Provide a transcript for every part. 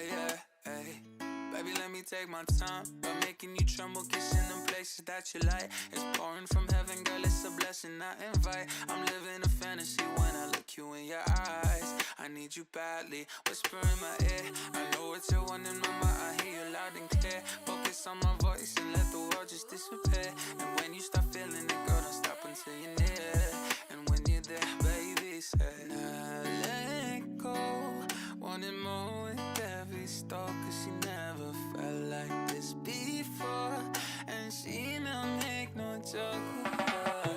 yeah, hey. Baby, let me take my time by making you tremble, kissing them places that you like. It's pouring from heaven, girl, it's a blessing I invite. I'm living a fantasy when I look you in your eyes. I need you badly, whisper in my ear. I know what you're wanting, mama, I hear you loud and clear. Focus on my voice and let the world just disappear. And when you start feeling it, girl, don't stop until you're near. And when you're there, baby, say, nah, let go. Wanting more with every stalk, cause she never felt like this before. And she don't make no joke with her.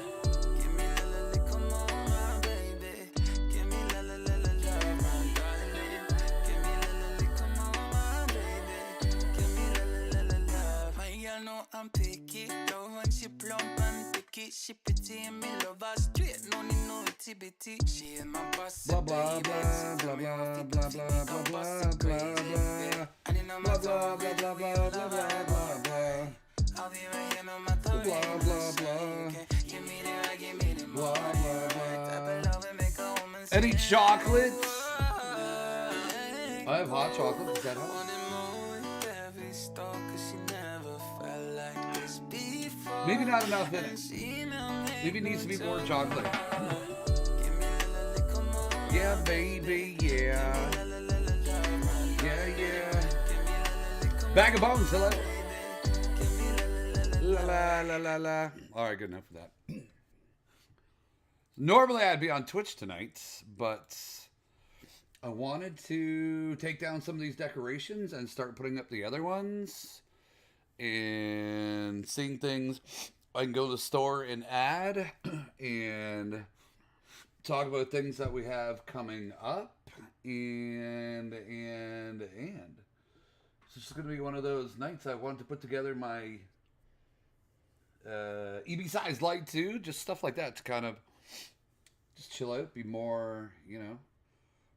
Give me la la la, come on, my baby. Give me la la la la love, my darling. Give me la la la, come on, my baby. Give me la la la la love. My girl know I'm picky, love when she plump and picky. She pretty and me love her straight, no need no itty bitty. She in my boss, blah blah blah blah blah blah blah blah blah blah blah. I need no more blah blah blah blah blah blah blah blah. I'll be right here no matter what. Blah blah blah. Give me the right, give me the more. Blah blah blah. Type of love and make a woman say, Any chocolates? I have hot chocolate. Is that hot? wanting more with every stalk, cause she never felt like this before. Maybe not enough in And it. she don't make Maybe it needs to be more chocolate. Give me la la la, come on. Yeah, baby, yeah. La la la la la, my Yeah, yeah. give me la la la, come Bag of bones, hello. on, baby. Give me la la la la. La la la la. All right, good enough for that. Normally I'd be on Twitch tonight, but I wanted to take down some of these decorations and start putting up the other ones and seeing things I can go to the store and add and talk about things that we have coming up and it's just going to be one of those nights. I wanted to put together my EB size light too, just stuff like that to kind of just chill out, be more, you know,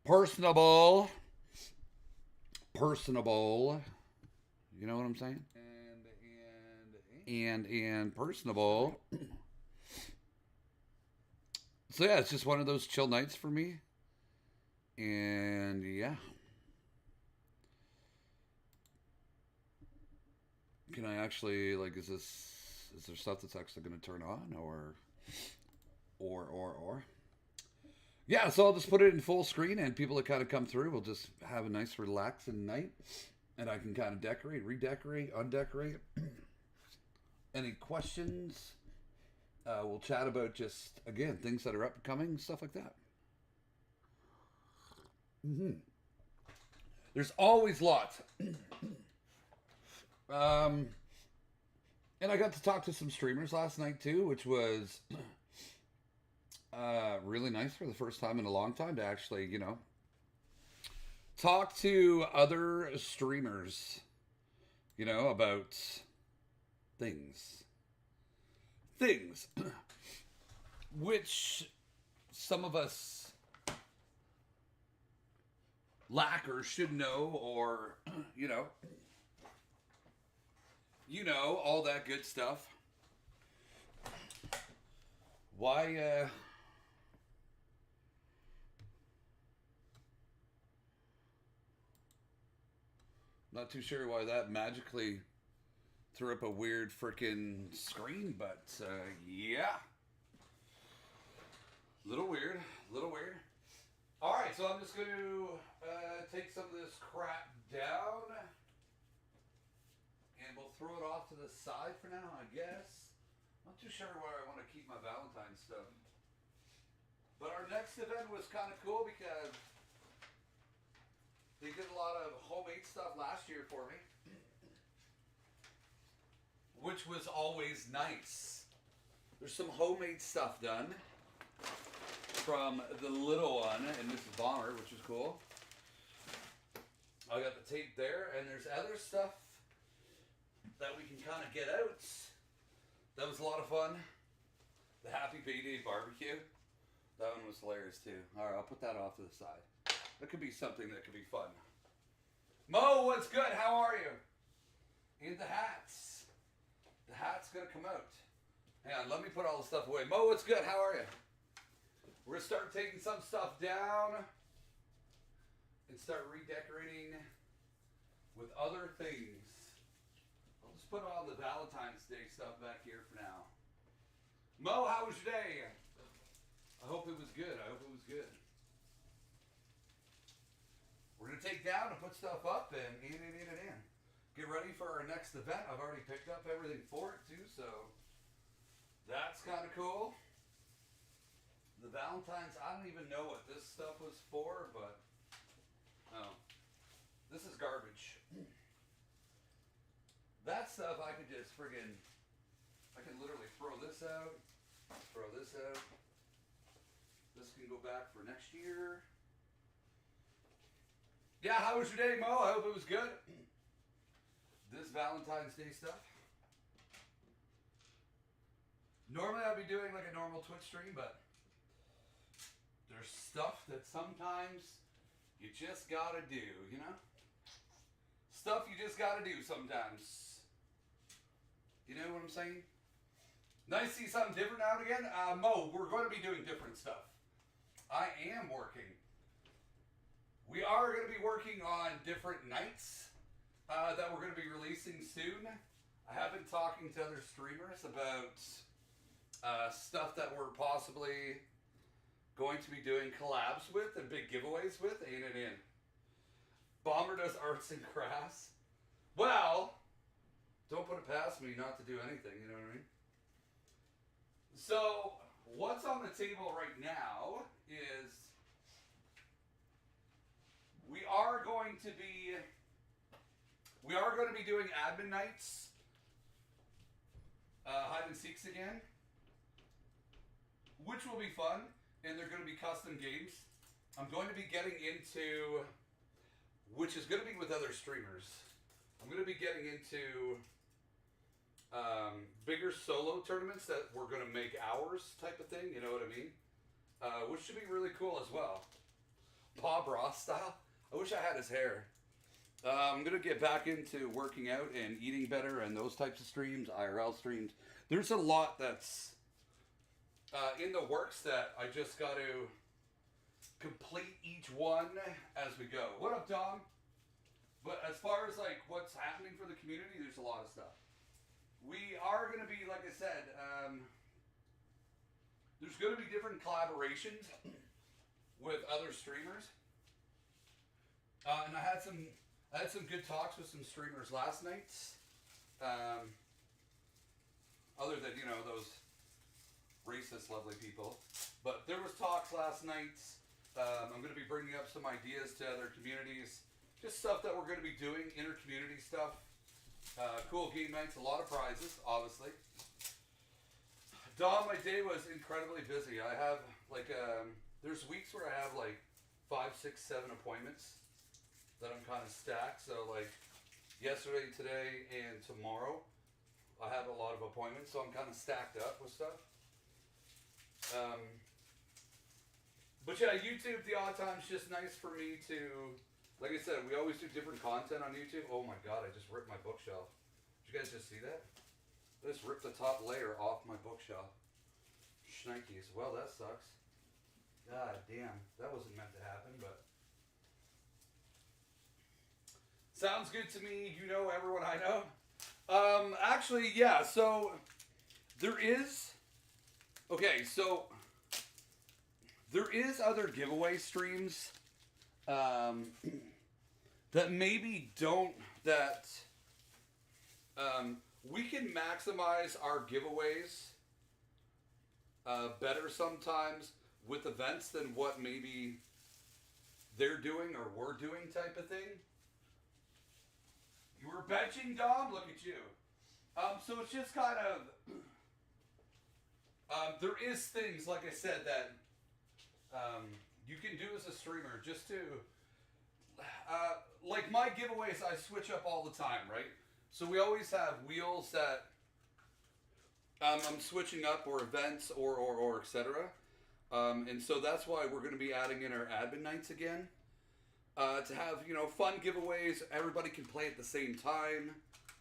personable, you know what I'm saying? And personable. So yeah, it's just one of those chill nights for me. And yeah. Can I actually, like, is there stuff that's actually going to turn on or? Yeah, so I'll just put it in full screen and people that kind of come through will just have a nice relaxing night and I can kind of decorate, redecorate, undecorate. Any questions? We'll chat about just, again, things that are upcoming, stuff like that. There's always lots. And I got to talk to some streamers last night too, which was really nice for the first time in a long time to actually, you know, talk to other streamers, you know, about things which some of us lack or should know, or you know, all that good stuff. Why not too sure why that magically threw up a weird freaking screen, but yeah. Little weird. Alright, so I'm just going to take some of this crap down. And we'll throw it off to the side for now, I guess. Not too sure where I want to keep my Valentine's stuff. But our next event was kind of cool because they did a lot of homemade stuff last year for me. Which was always nice. There's some homemade stuff done from the little one and Mrs. Bomber, which was cool. I got the tape there, and there's other stuff that we can kind of get out. That was a lot of fun. The Happy Payday Barbecue. That one was hilarious too. Alright, I'll put that off to the side. That could be something that could be fun. Mo, what's good? How are you? And the hats. The hat's gonna come out. Hang on, let me put all the stuff away. Mo, what's good? How are you? We're gonna start taking some stuff down and start redecorating with other things. I'll just put all the Valentine's Day stuff back here for now. Mo, how was your day? I hope it was good. I hope it was good. We're going to take down and put stuff up and in. Get ready for our next event. I've already picked up everything for it too, so that's kind of cool. The Valentine's, I don't even know what this stuff was for, but oh, this is garbage. That stuff I could just friggin', I can literally throw this out, throw this out. This can go back for next year. Yeah, how was your day, Mo? I hope it was good. This Valentine's Day stuff. Normally I'd be doing like a normal Twitch stream, but there's stuff that sometimes you just gotta do, you know? Stuff you just gotta do sometimes. You know what I'm saying? Nice to see something different out again. Mo, we're going to be doing different stuff. I am working. We are going to be working on different nights that we're going to be releasing soon. I have been talking to other streamers about stuff that we're possibly going to be doing collabs with and big giveaways with. Ain't it in? Bomber does arts and crafts. Well, don't put it past me not to do anything, you know what I mean? So, what's on the table right now is we are going to be doing admin nights, hide and seeks again, which will be fun, and they're going to be custom games. I'm going to be getting into, which is going to be with other streamers. I'm going to be getting into bigger solo tournaments that we're going to make ours type of thing, you know what I mean? Which should be really cool as well. Bob Ross style. I wish I had his hair. I'm going to get back into working out and eating better and those types of streams, IRL streams. There's a lot that's in the works that I just got to complete each one as we go. What up, Dom? But as far as like what's happening for the community, there's a lot of stuff. We are going to be, like I said, there's going to be different collaborations with other streamers. And I had some good talks with some streamers last night. Other than, you know, those racist, lovely people. But there was talks last night. I'm going to be bringing up some ideas to other communities. Just stuff that we're going to be doing, inter-community stuff. Cool game nights, a lot of prizes, obviously. Dom, my day was incredibly busy. I have, like, there's weeks where I have, like, 5, 6, 7 appointments that I'm kind of stacked. So, like, yesterday, today, and tomorrow, I have a lot of appointments, so I'm kind of stacked up with stuff. But yeah, YouTube, the odd times, just nice for me to, like I said, we always do different content on YouTube. Oh my God, I just ripped my bookshelf. Did you guys just see that? I just ripped the top layer off my bookshelf. Shnikes. Well, that sucks. God damn, that wasn't meant to happen, but sounds good to me. You know everyone I know. Actually, yeah, so there is, okay, so there is other giveaway streams that maybe don't, that we can maximize our giveaways better sometimes with events than what maybe they're doing or we're doing type of thing. You were benching, Dom? Look at you. So it's just kind of, there is things, like I said, that you can do as a streamer just to, like my giveaways, I switch up all the time, right? So we always have wheels that I'm switching up, or events, or etc. And so that's why we're going to be adding in our admin nights again. To have, you know, fun giveaways, everybody can play at the same time,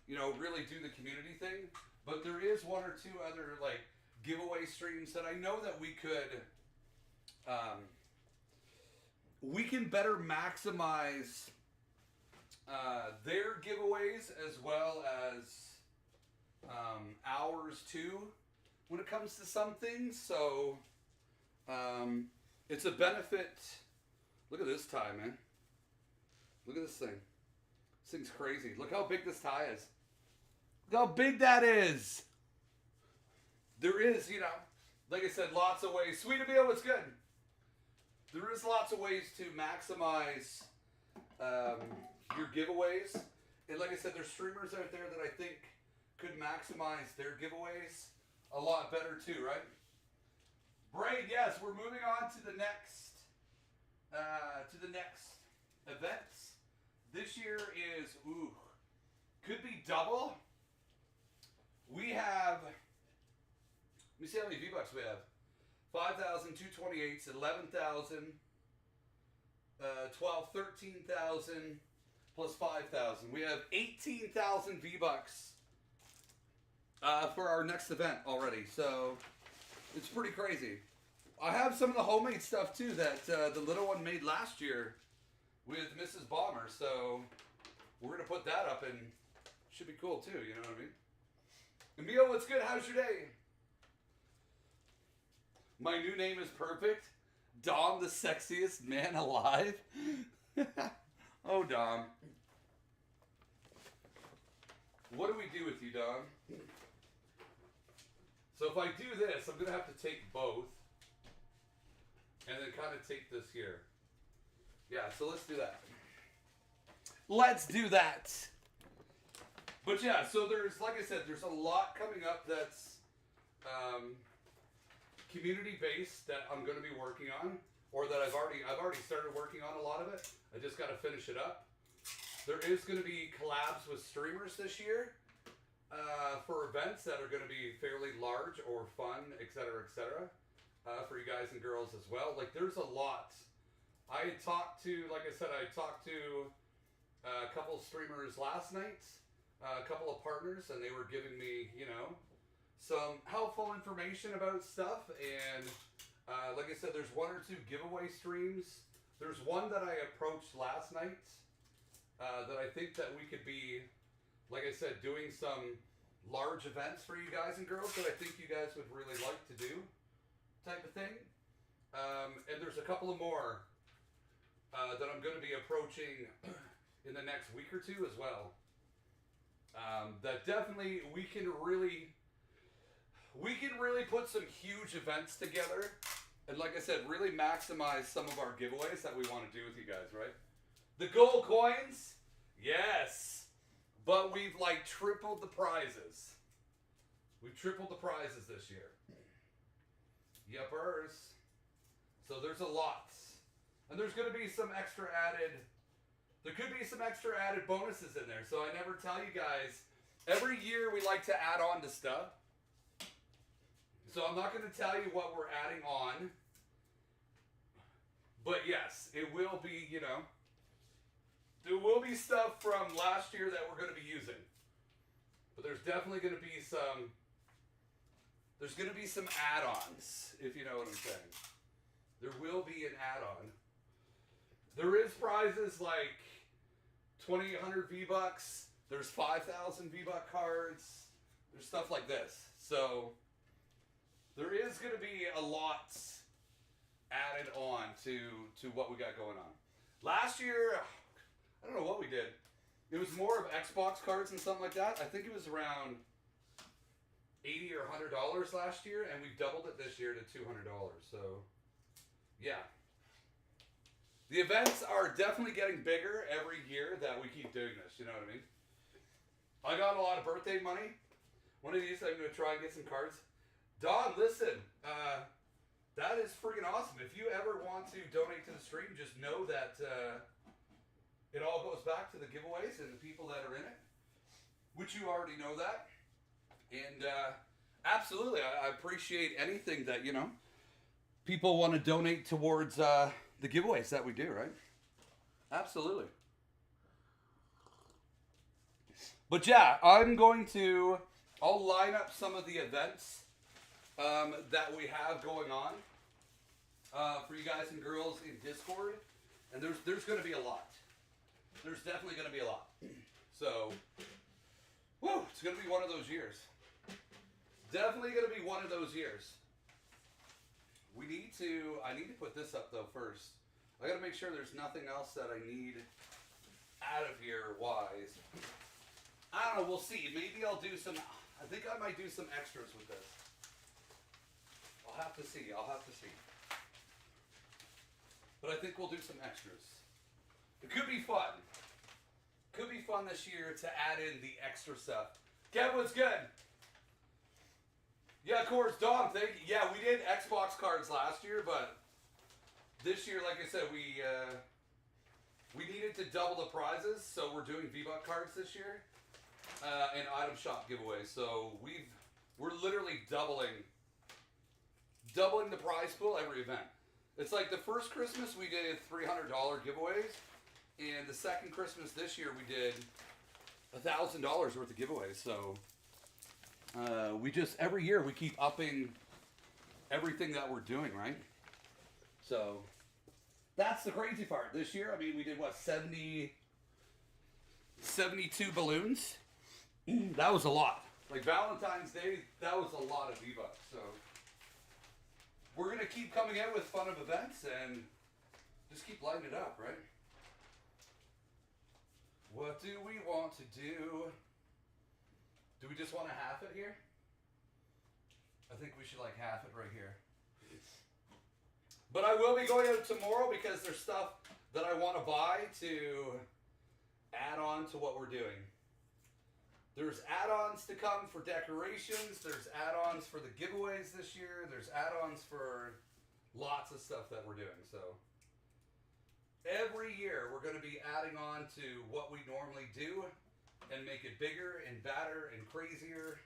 you know, really do the community thing. But there is one or two other, like, giveaway streams that I know that we could, we can better maximize their giveaways as well as ours too when it comes to some things. So it's a benefit. Look at this tie, man. Look at this thing. This thing's crazy. Look how big this tie is. Look how big that is. There is, you know, like I said, lots of ways. Sweet Emil, what's good? There is lots of ways to maximize your giveaways. And like I said, there's streamers out there that I think could maximize their giveaways a lot better too, right? Braid, yes, we're moving on to the next events. This year is could be double. We have, let me see how many V-Bucks we have. 5,000, 228s, 11,000, 12, 13,000, plus 5,000. We have 18,000 V-Bucks for our next event already. So it's pretty crazy. I have some of the homemade stuff too that the little one made last year with Mrs. Bomber. So we're going to put that up and should be cool too. You know what I mean? Emil, what's good? How's your day? My new name is perfect. Dom, the sexiest man alive. Oh, Dom. What do we do with you, Dom? So if I do this, I'm going to have to take both. And then kind of take this here. Yeah, so let's do that. Let's do that. But yeah, so there's, like I said, there's a lot coming up that's community-based that I'm going to be working on, or that I've already started working on a lot of it. I just got to finish it up. There is going to be collabs with streamers this year for events that are going to be fairly large or fun, etc., for you guys and girls as well. Like, there's a lot. I talked to a couple streamers last night, a couple of partners, and they were giving me, you know, some helpful information about stuff. And like I said, there's one or two giveaway streams. There's one that I approached last night that I think that we could be, like I said, doing some large events for you guys and girls that I think you guys would really like to do, type of thing. And there's a couple of more that I'm going to be approaching in the next week or two as well. That definitely we can really put some huge events together, and like I said, really maximize some of our giveaways that we want to do with you guys, right? The gold coins, yes, but we've like tripled the prizes. We've tripled the prizes this year. Yuppers. So there's a lot, and there's going to be some extra added. There could be some extra added bonuses in there. So I never tell you guys. Every year we like to add on to stuff. So I'm not going to tell you what we're adding on. But yes, it will be, you know, there will be stuff from last year that we're going to be using. But there's definitely going to be some, there's going to be some add-ons, if you know what I'm saying. There will be an add-on. There is prizes like 2,800 V-Bucks. There's 5,000 V-Buck cards. There's stuff like this. So there is going to be a lot added on to what we got going on. Last year, I don't know what we did. It was more of Xbox cards and something like that. I think it was around $80 or $100 last year, and we've doubled it this year to $200. So, yeah. The events are definitely getting bigger every year that we keep doing this, you know what I mean? I got a lot of birthday money. One of these I'm going to try and get some cards. Don, listen, that is freaking awesome. If you ever want to donate to the stream, just know that it all goes back to the giveaways and the people that are in it, which you already know that. And absolutely, I appreciate anything that, you know, people want to donate towards the giveaways that we do, right? Absolutely. But yeah, I'll line up some of the events that we have going on for you guys and girls in Discord. And there's going to be a lot. there's definitely going to be a lot. So, whew, it's going to be one of those years. Definitely going to be one of those years. I need to put this up though first. I got to make sure there's nothing else that I need out of here wise. I don't know, we'll see. Maybe I'll do some, I think I might do some extras with this. I'll have to see. But I think we'll do some extras. It could be fun. Could be fun this year to add in the extra stuff. Kev, what's good? Yeah, of course, Dom, thank you. Yeah, we did Xbox cards last year, but this year, like I said, we needed to double the prizes, so we're doing V-Buck cards this year and item shop giveaways. So we're literally doubling the prize pool every event. It's like the first Christmas we did $300 giveaways, and the second Christmas this year we did $1,000 worth of giveaways. So we just every year we keep upping everything that we're doing, right? So that's the crazy part. This year, I mean, we did what, 72 balloons? That was a lot. Like Valentine's Day, that was a lot of V-Bucks. So we're gonna keep coming out with fun of events and just keep lighting it up, right? What do we want to do? Do we just want to half it here? I think we should like half it right here. But I will be going out tomorrow because there's stuff that I want to buy to add on to what we're doing. There's add-ons to come for decorations. There's add-ons for the giveaways this year. There's add-ons for lots of stuff that we're doing. So every year we're going to be adding on to what we normally do and make it bigger and badder and crazier.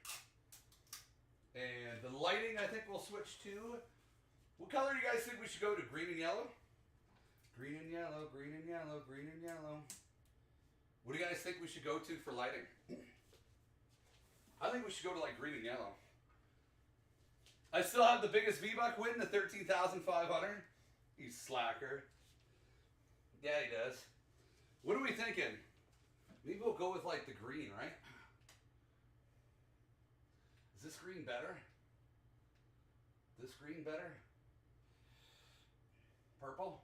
And the lighting, I think we'll switch to. What color do you guys think we should go to? Green and yellow? Green and yellow, green and yellow, green and yellow. What do you guys think we should go to for lighting? I think we should go to like green and yellow. I still have the biggest V-Buck win, the 13,500. You slacker. Yeah, he does. What are we thinking? Maybe we'll go with like the green, right? Is this green better? This green better? Purple?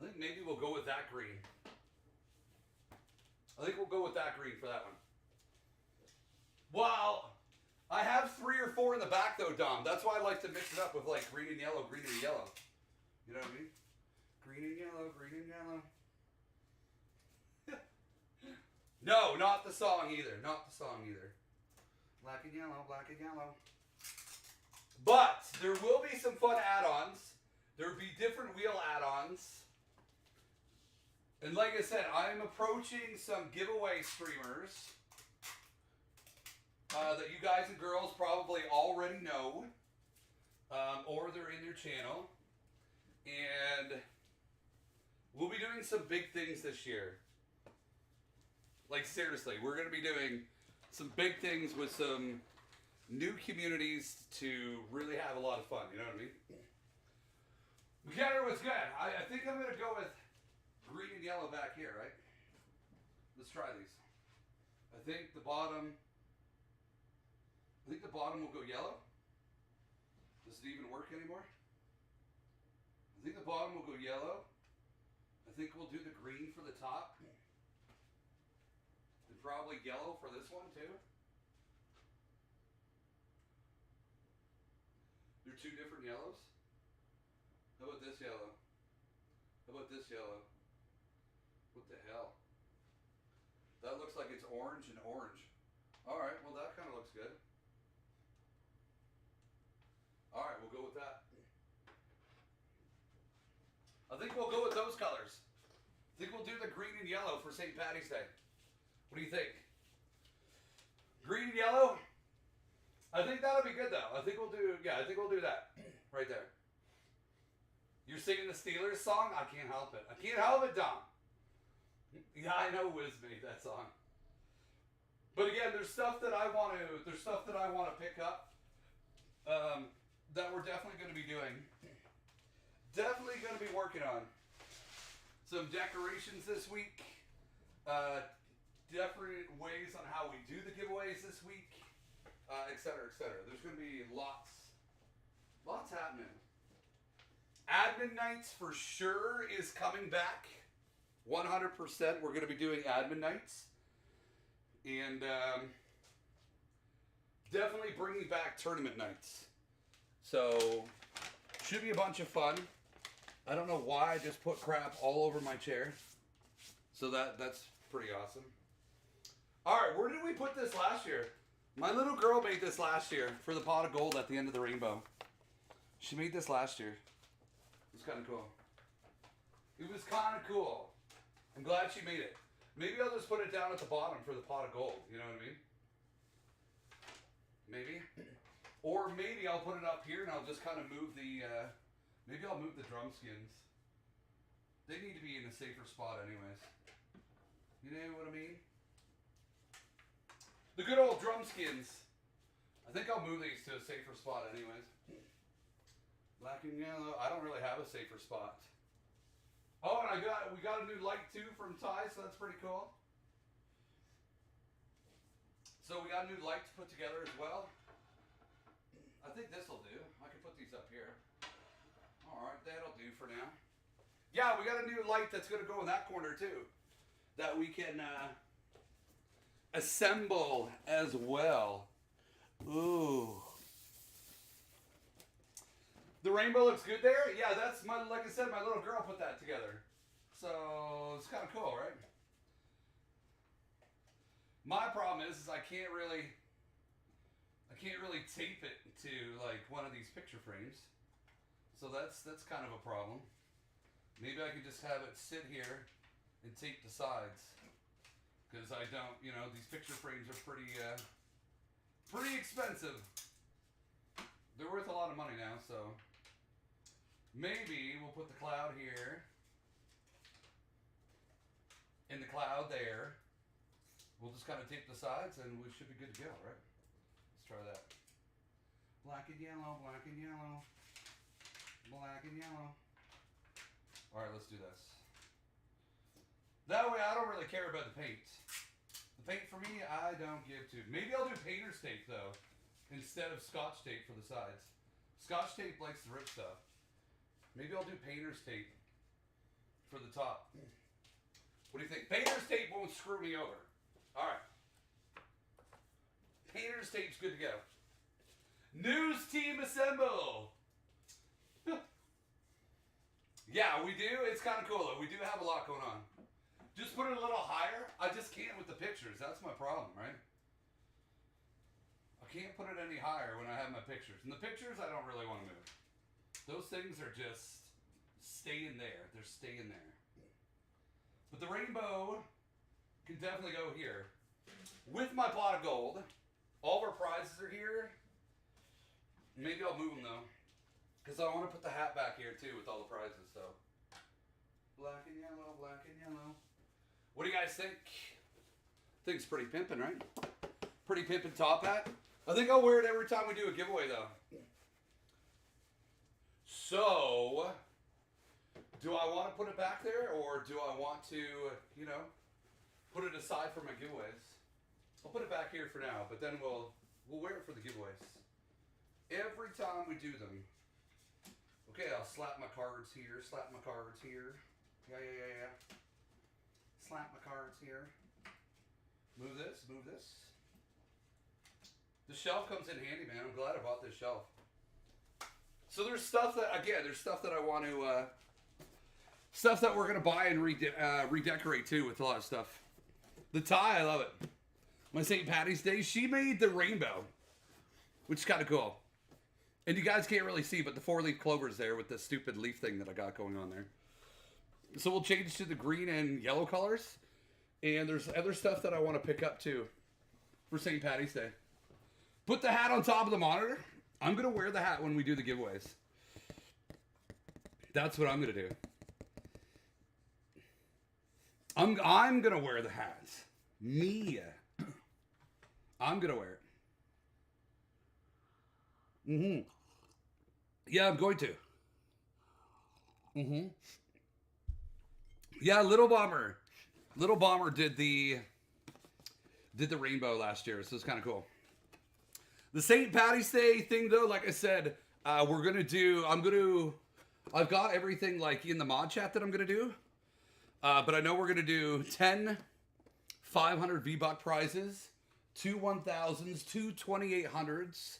I think maybe we'll go with that green. I think we'll go with that green for that one. Well, I have 3 or 4 in the back though, Dom. That's why I like to mix it up with like green and yellow, green and yellow. You know what I mean? Green and yellow, green and yellow. No, not the song either. Not the song either. Black and yellow, black and yellow. But there will be some fun add-ons. There will be different wheel add-ons. And like I said, I'm approaching some giveaway streamers that you guys and girls probably already know, or they're in their channel. And we'll be doing some big things this year. Like seriously, we're going to be doing some big things with some new communities to really have a lot of fun, you know what I mean? McKenna was good. I think I'm going to go with green and yellow back here, right? Let's try these. I think the bottom will go yellow. Does it even work anymore? I think the bottom will go yellow. I think we'll do the green for the top. And probably yellow for this one too. They're 2 different yellows. How about this yellow? How about this yellow? What the hell? That looks like it's orange and orange. Alright, well that kind of looks good. Alright, we'll go with that. I think we'll go with those colors. I think we'll do the green and yellow for St. Paddy's Day. What do you think? Green and yellow? I think that'll be good though. I think we'll do that. Right there. You're singing the Steelers song? I can't help it. I can't help it, Dom. Yeah, I know Wiz made that song. But again, there's stuff that I want to pick up that we're definitely going to be doing. Definitely going to be working on some decorations this week. different ways on how we do the giveaways this week, etc., etc. There's going to be lots happening. Admin nights for sure is coming back. 100%. We're going to be doing admin nights. And definitely bringing back tournament nights. So, should be a bunch of fun. I don't know why I just put crap all over my chair. So that's pretty awesome. Alright, where did we put this last year? My little girl made this last year for the pot of gold at the end of the rainbow. She made this last year. It was kind of cool. It was kind of cool. I'm glad she made it. Maybe I'll just put it down at the bottom for the pot of gold. You know what I mean? Maybe. Or maybe I'll put it up here and I'll just kind of move the... maybe I'll move the drum skins. They need to be in a safer spot anyways. You know what I mean? The good old drum skins. I think I'll move these to a safer spot anyways. Black and yellow. I don't really have a safer spot. Oh, and we got a new light too from Ty, so that's pretty cool. So we got a new light to put together as well. I think this will do. I can put these up here. Alright, that'll do for now. Yeah, we got a new light that's going to go in that corner too. That we can assemble as well. Ooh. The rainbow looks good there? Yeah, that's my, like I said, my little girl put that together. So, it's kind of cool, right? My problem is I can't really tape it to like one of these picture frames. So that's kind of a problem. Maybe I could just have it sit here and tape the sides. Because I don't, you know, these picture frames are pretty expensive. They're worth a lot of money now, so maybe we'll put the cloud here and the cloud there. We'll just kind of tape the sides and we should be good to go, right? Let's try that. Black and yellow, black and yellow, black and yellow. All right, let's do this. That way I don't really care about the paint. The paint for me, I don't give to. Maybe I'll do painter's tape though, instead of Scotch tape for the sides. Scotch tape likes to rip stuff. Maybe I'll do painter's tape for the top. What do you think? Painter's tape won't screw me over. All right. Painter's tape's good to go. News team assemble. Yeah, we do. It's kind of cool though. We do have a lot going on. Just put it a little higher. I just can't with the pictures. That's my problem, right? I can't put it any higher when I have my pictures. And the pictures, I don't really want to move. Those things are just staying there. They're staying there. But the rainbow can definitely go here. With my pot of gold, all of our prizes are here. Maybe I'll move them though. Because I want to put the hat back here too with all the prizes. So black and yellow, black and yellow. What do you guys think? I think it's pretty pimpin', right? Pretty pimpin' top hat. I think I'll wear it every time we do a giveaway though. So, do I want to put it back there or do I want to, you know, put it aside for my giveaways? I'll put it back here for now, but then we'll wear it for the giveaways. Every time we do them. Okay, I'll slap my cards here, slap my cards here. Yeah. Slap my cards here. Move this, move this. The shelf comes in handy, man. I'm glad I bought this shelf. So there's stuff that, again, there's stuff that I want to, stuff that we're going to buy and redecorate too with a lot of stuff. The tie, I love it. My St. Patty's Day, she made the rainbow, which is kind of cool. And you guys can't really see, but the 4-leaf clover's there with the stupid leaf thing that I got going on there. So we'll change to the green and yellow colors. And there's other stuff that I want to pick up too for St. Patty's Day. Put the hat on top of the monitor. I'm going to wear the hat when we do the giveaways. That's what I'm going to do. I'm going to wear the hat. Me. I'm going to wear it. Yeah, I'm going to. Yeah, Little Bomber. Little Bomber did the rainbow last year, so it's kind of cool. The St. Patty's Day thing, though, like I said, we're gonna do. I've got everything like in the mod chat that I'm gonna do, but I know we're gonna do 10 500 V-Buck prizes, 2 1000s, 2 2800s.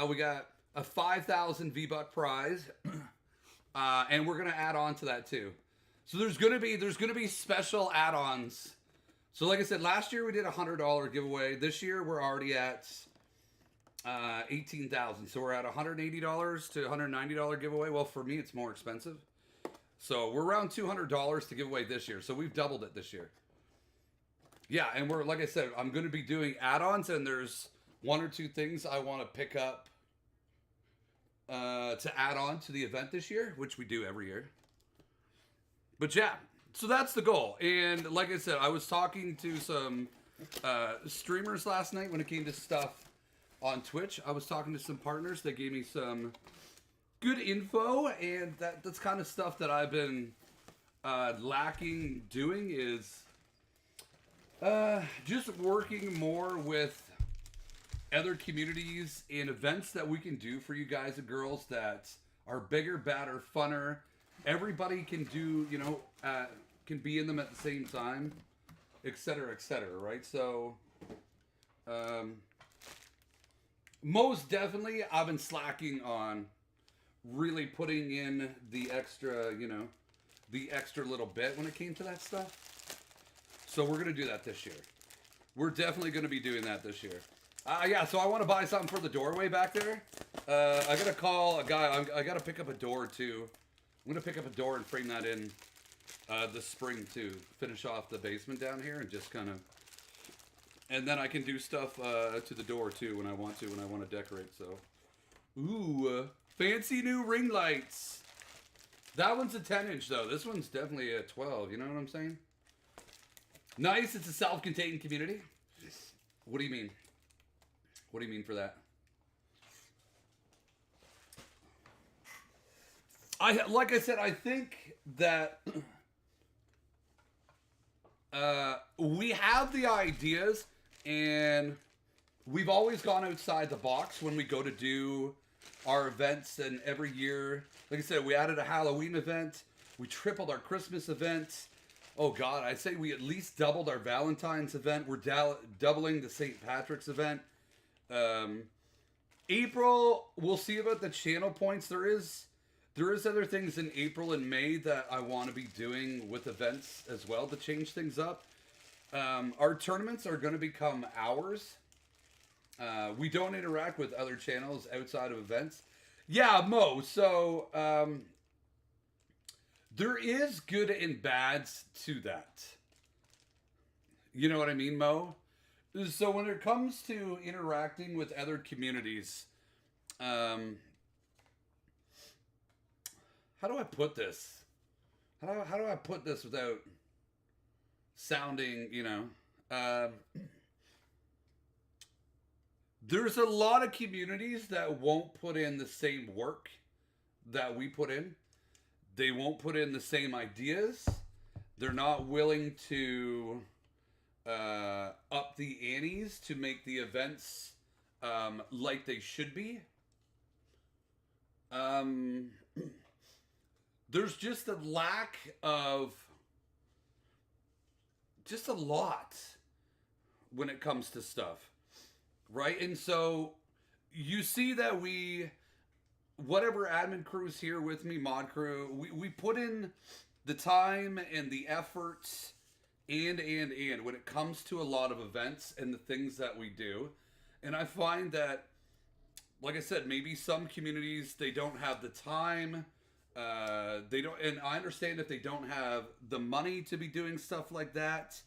We got a 5,000 V-Buck prize, and we're gonna add on to that too. So there's gonna be special add-ons. So like I said, last year we did a $100 giveaway. This year we're already at 18,000. So we're at $180 to $190 giveaway. Well, for me it's more expensive. So we're around $200 to give away this year. So we've doubled it this year. Yeah, and we're, like I said, I'm going to be doing add-ons, and there's 1 or 2 things I want to pick up to add on to the event this year, which we do every year. But yeah, so that's the goal. And like I said, I was talking to some streamers last night when it came to stuff on Twitch. I was talking to some partners that gave me some good info, and that's kind of stuff that I've been lacking doing is just working more with other communities and events that we can do for you guys and girls that are bigger, badder, funner. Everybody can do, can be in them at the same time, etc., right? So, most definitely, I've been slacking on really putting in the extra, the extra little bit when it came to that stuff. So we're going to do that this year. We're definitely going to be doing that this year. Yeah, so I want to buy something for the doorway back there. I got to call a guy. I got to pick up a door, too. I'm going to pick up a door and frame that in this spring, too. Finish off the basement down here and just kind of... And then I can do stuff to the door, too, when I want to decorate, so... Ooh, fancy new ring lights. That one's a 10-inch, though. This one's definitely a 12, you know what I'm saying? Nice, it's a self-contained community. What do you mean? What do you mean for that? Like I said, I think that we have the ideas, and we've always gone outside the box when we go to do our events. And every year, like I said, we added a Halloween event. We tripled our Christmas event. Oh God, I'd say we at least doubled our Valentine's event. We're doubling the St. Patrick's event. April, we'll see about the channel points. There is other things in April and May that I want to be doing with events as well to change things up. Our tournaments are going to become ours. We don't interact with other channels outside of events. Yeah, Mo, so there is good and bads to that. You know what I mean, Mo? So when it comes to interacting with other communities, how do I put this? How do I put this without sounding, there's a lot of communities that won't put in the same work that we put in. They won't put in the same ideas. They're not willing to up the antes to make the events like they should be. There's just a lack of just a lot when it comes to stuff, right? And so you see that whatever admin crew's here with me, mod crew, we put in the time and the efforts and when it comes to a lot of events and the things that we do. And I find that, like I said, maybe some communities, they don't have the time, they don't, and I understand if they don't have the money to be doing stuff like that.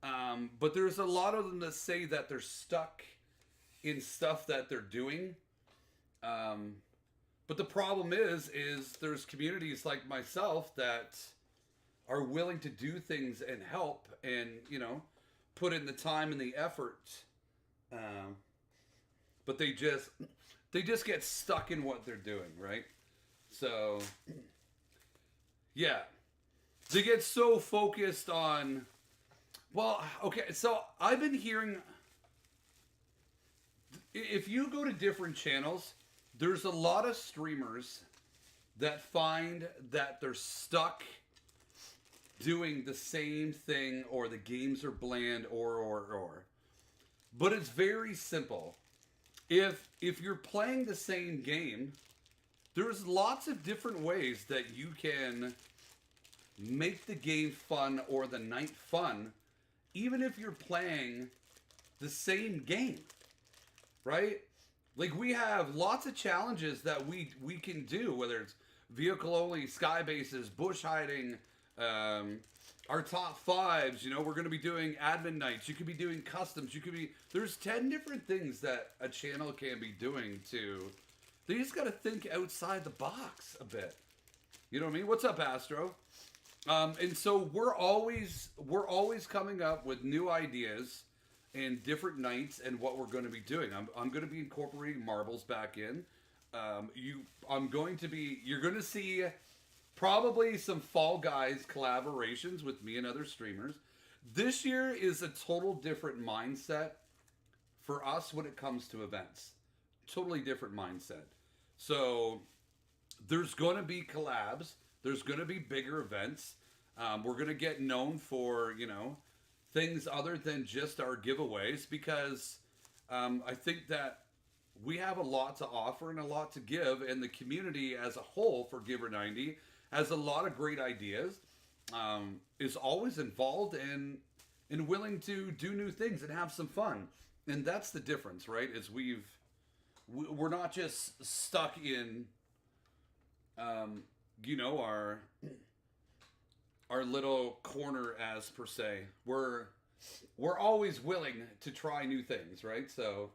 But there's a lot of them that say that they're stuck in stuff that they're doing. But the problem is there's communities like myself that are willing to do things and help and, put in the time and the effort. But they just get stuck in what they're doing, right? So, yeah. They get so focused on Well, okay, so I've been hearing, if you go to different channels, there's a lot of streamers that find that they're stuck doing the same thing, or the games are bland, or. But it's very simple. If you're playing the same game, there's lots of different ways that you can make the game fun or the night fun, even if you're playing the same game, right? Like, we have lots of challenges that we can do, whether it's vehicle only, sky bases, bush hiding, our top fives. You know, we're going to be doing admin nights. You could be doing customs. There's 10 different things that a channel can be doing to. They just got to think outside the box a bit. You know what I mean? What's up, Astro? And so we're always coming up with new ideas and different nights and what we're going to be doing. I'm going to be incorporating marbles back in. You're going to see probably some Fall Guys collaborations with me and other streamers. This year is a total different mindset for us when it comes to events. Totally different mindset. So there's going to be collabs. There's going to be bigger events. We're going to get known for, things other than just our giveaways, because I think that we have a lot to offer and a lot to give, and the community as a whole for Giver 90 has a lot of great ideas, is always involved and willing to do new things and have some fun. And that's the difference, right? Is we're not just stuck in, our little corner, as per se. We're always willing to try new things, right? So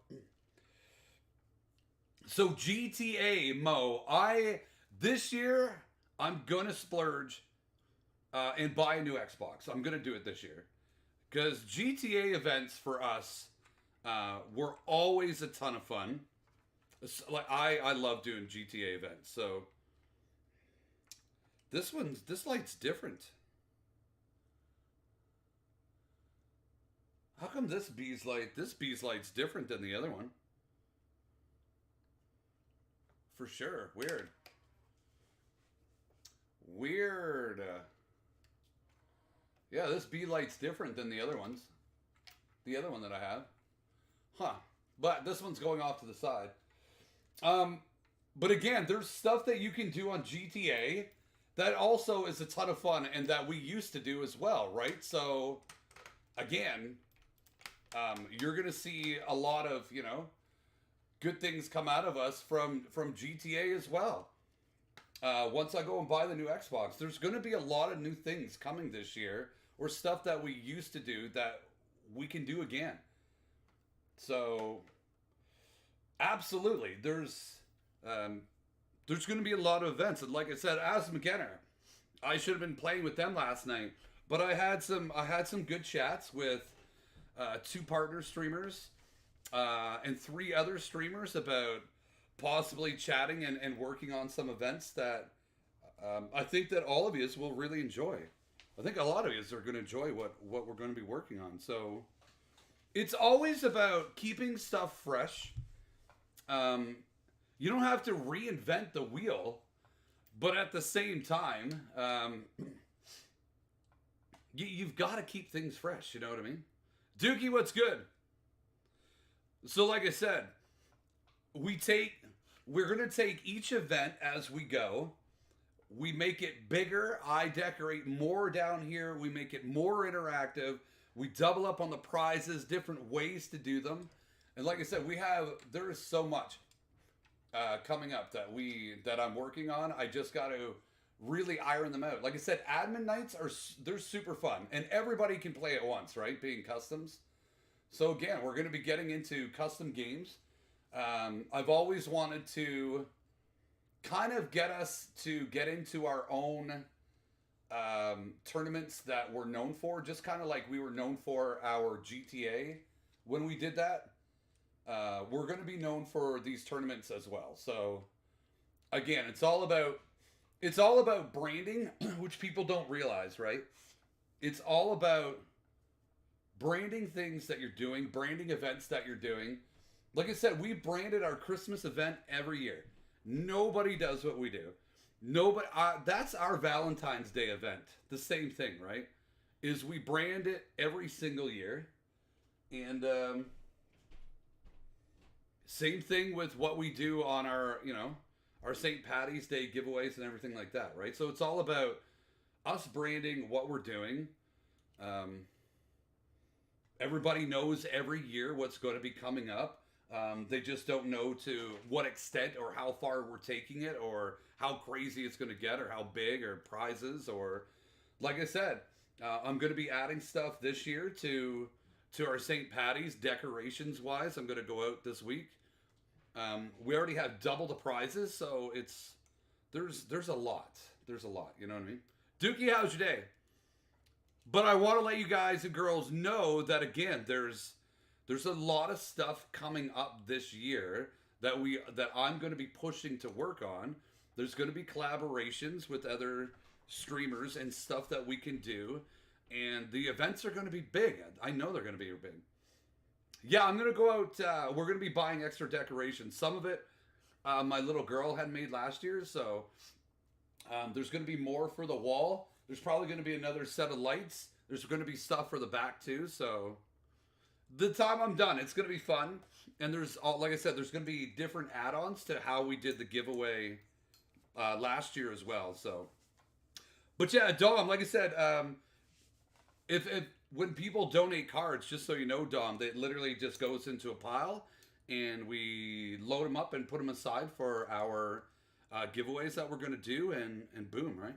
GTA, Mo, this year I'm gonna splurge and buy a new Xbox. I'm gonna do it this year, because GTA events for us were always a ton of fun. Like, I love doing GTA events. So this light's different. How come this bee's light's different than the other one? For sure. Weird. Yeah, this bee light's different than the other ones. The other one that I have. Huh. But this one's going off to the side. But again, there's stuff that you can do on GTA that also is a ton of fun and that we used to do as well, right? So, again, you're going to see a lot of, good things come out of us from GTA as well. Once I go and buy the new Xbox, there's going to be a lot of new things coming this year, or stuff that we used to do that we can do again. So, absolutely, there's going to be a lot of events. And like I said, as McKenna, I should have been playing with them last night, but I had some good chats with 2 partner streamers and 3 other streamers about possibly chatting and working on some events that I think that all of you will really enjoy. I think a lot of you are going to enjoy what we're going to be working on. So it's always about keeping stuff fresh. You don't have to reinvent the wheel, but at the same time, you've got to keep things fresh. You know what I mean? Dookie, what's good? So like I said, we're going to take each event as we go. We make it bigger. I decorate more down here. We make it more interactive. We double up on the prizes, different ways to do them. And like I said, there is so much coming up that I'm working on. I just got to really iron them out. Like I said, admin nights they're super fun, and everybody can play at once, right? Being customs. So again, we're going to be getting into custom games. I've always wanted to kind of get us to get into our own tournaments that we're known for, just kind of like we were known for our GTA when we did that. We're going to be known for these tournaments as well. So again, it's all about branding, which people don't realize, right? It's all about branding things that you're doing, branding events that you're doing. Like I said, we branded our Christmas event every year. Nobody does what we do. Nobody. That's our Valentine's Day event. The same thing, right? Is we brand it every single year, and same thing with what we do on our, our St. Patty's Day giveaways and everything like that, right? So it's all about us branding what we're doing. Everybody knows every year what's going to be coming up. They just don't know to what extent or how far we're taking it or how crazy it's going to get or how big or prizes or, like I said, I'm going to be adding stuff this year to our St. Patty's decorations wise. I'm going to go out this week. We already have double the prizes, so there's a lot. There's a lot, you know what I mean? Dookie, how's your day? But I want to let you guys and girls know that, again, there's a lot of stuff coming up this year that I'm going to be pushing to work on. There's going to be collaborations with other streamers and stuff that we can do, and the events are going to be big. I know they're going to be big. Yeah, I'm going to go out. We're going to be buying extra decorations. Some of it my little girl had made last year, so there's going to be more for the wall. There's probably going to be another set of lights. There's going to be stuff for the back too, so the time I'm done, it's going to be fun. And like I said, there's going to be different add-ons to how we did the giveaway last year as well. So, but yeah, Dom, like I said, if when people donate cards, just so you know, Dom, it literally just goes into a pile, and we load them up and put them aside for our giveaways that we're going to do, and boom, right?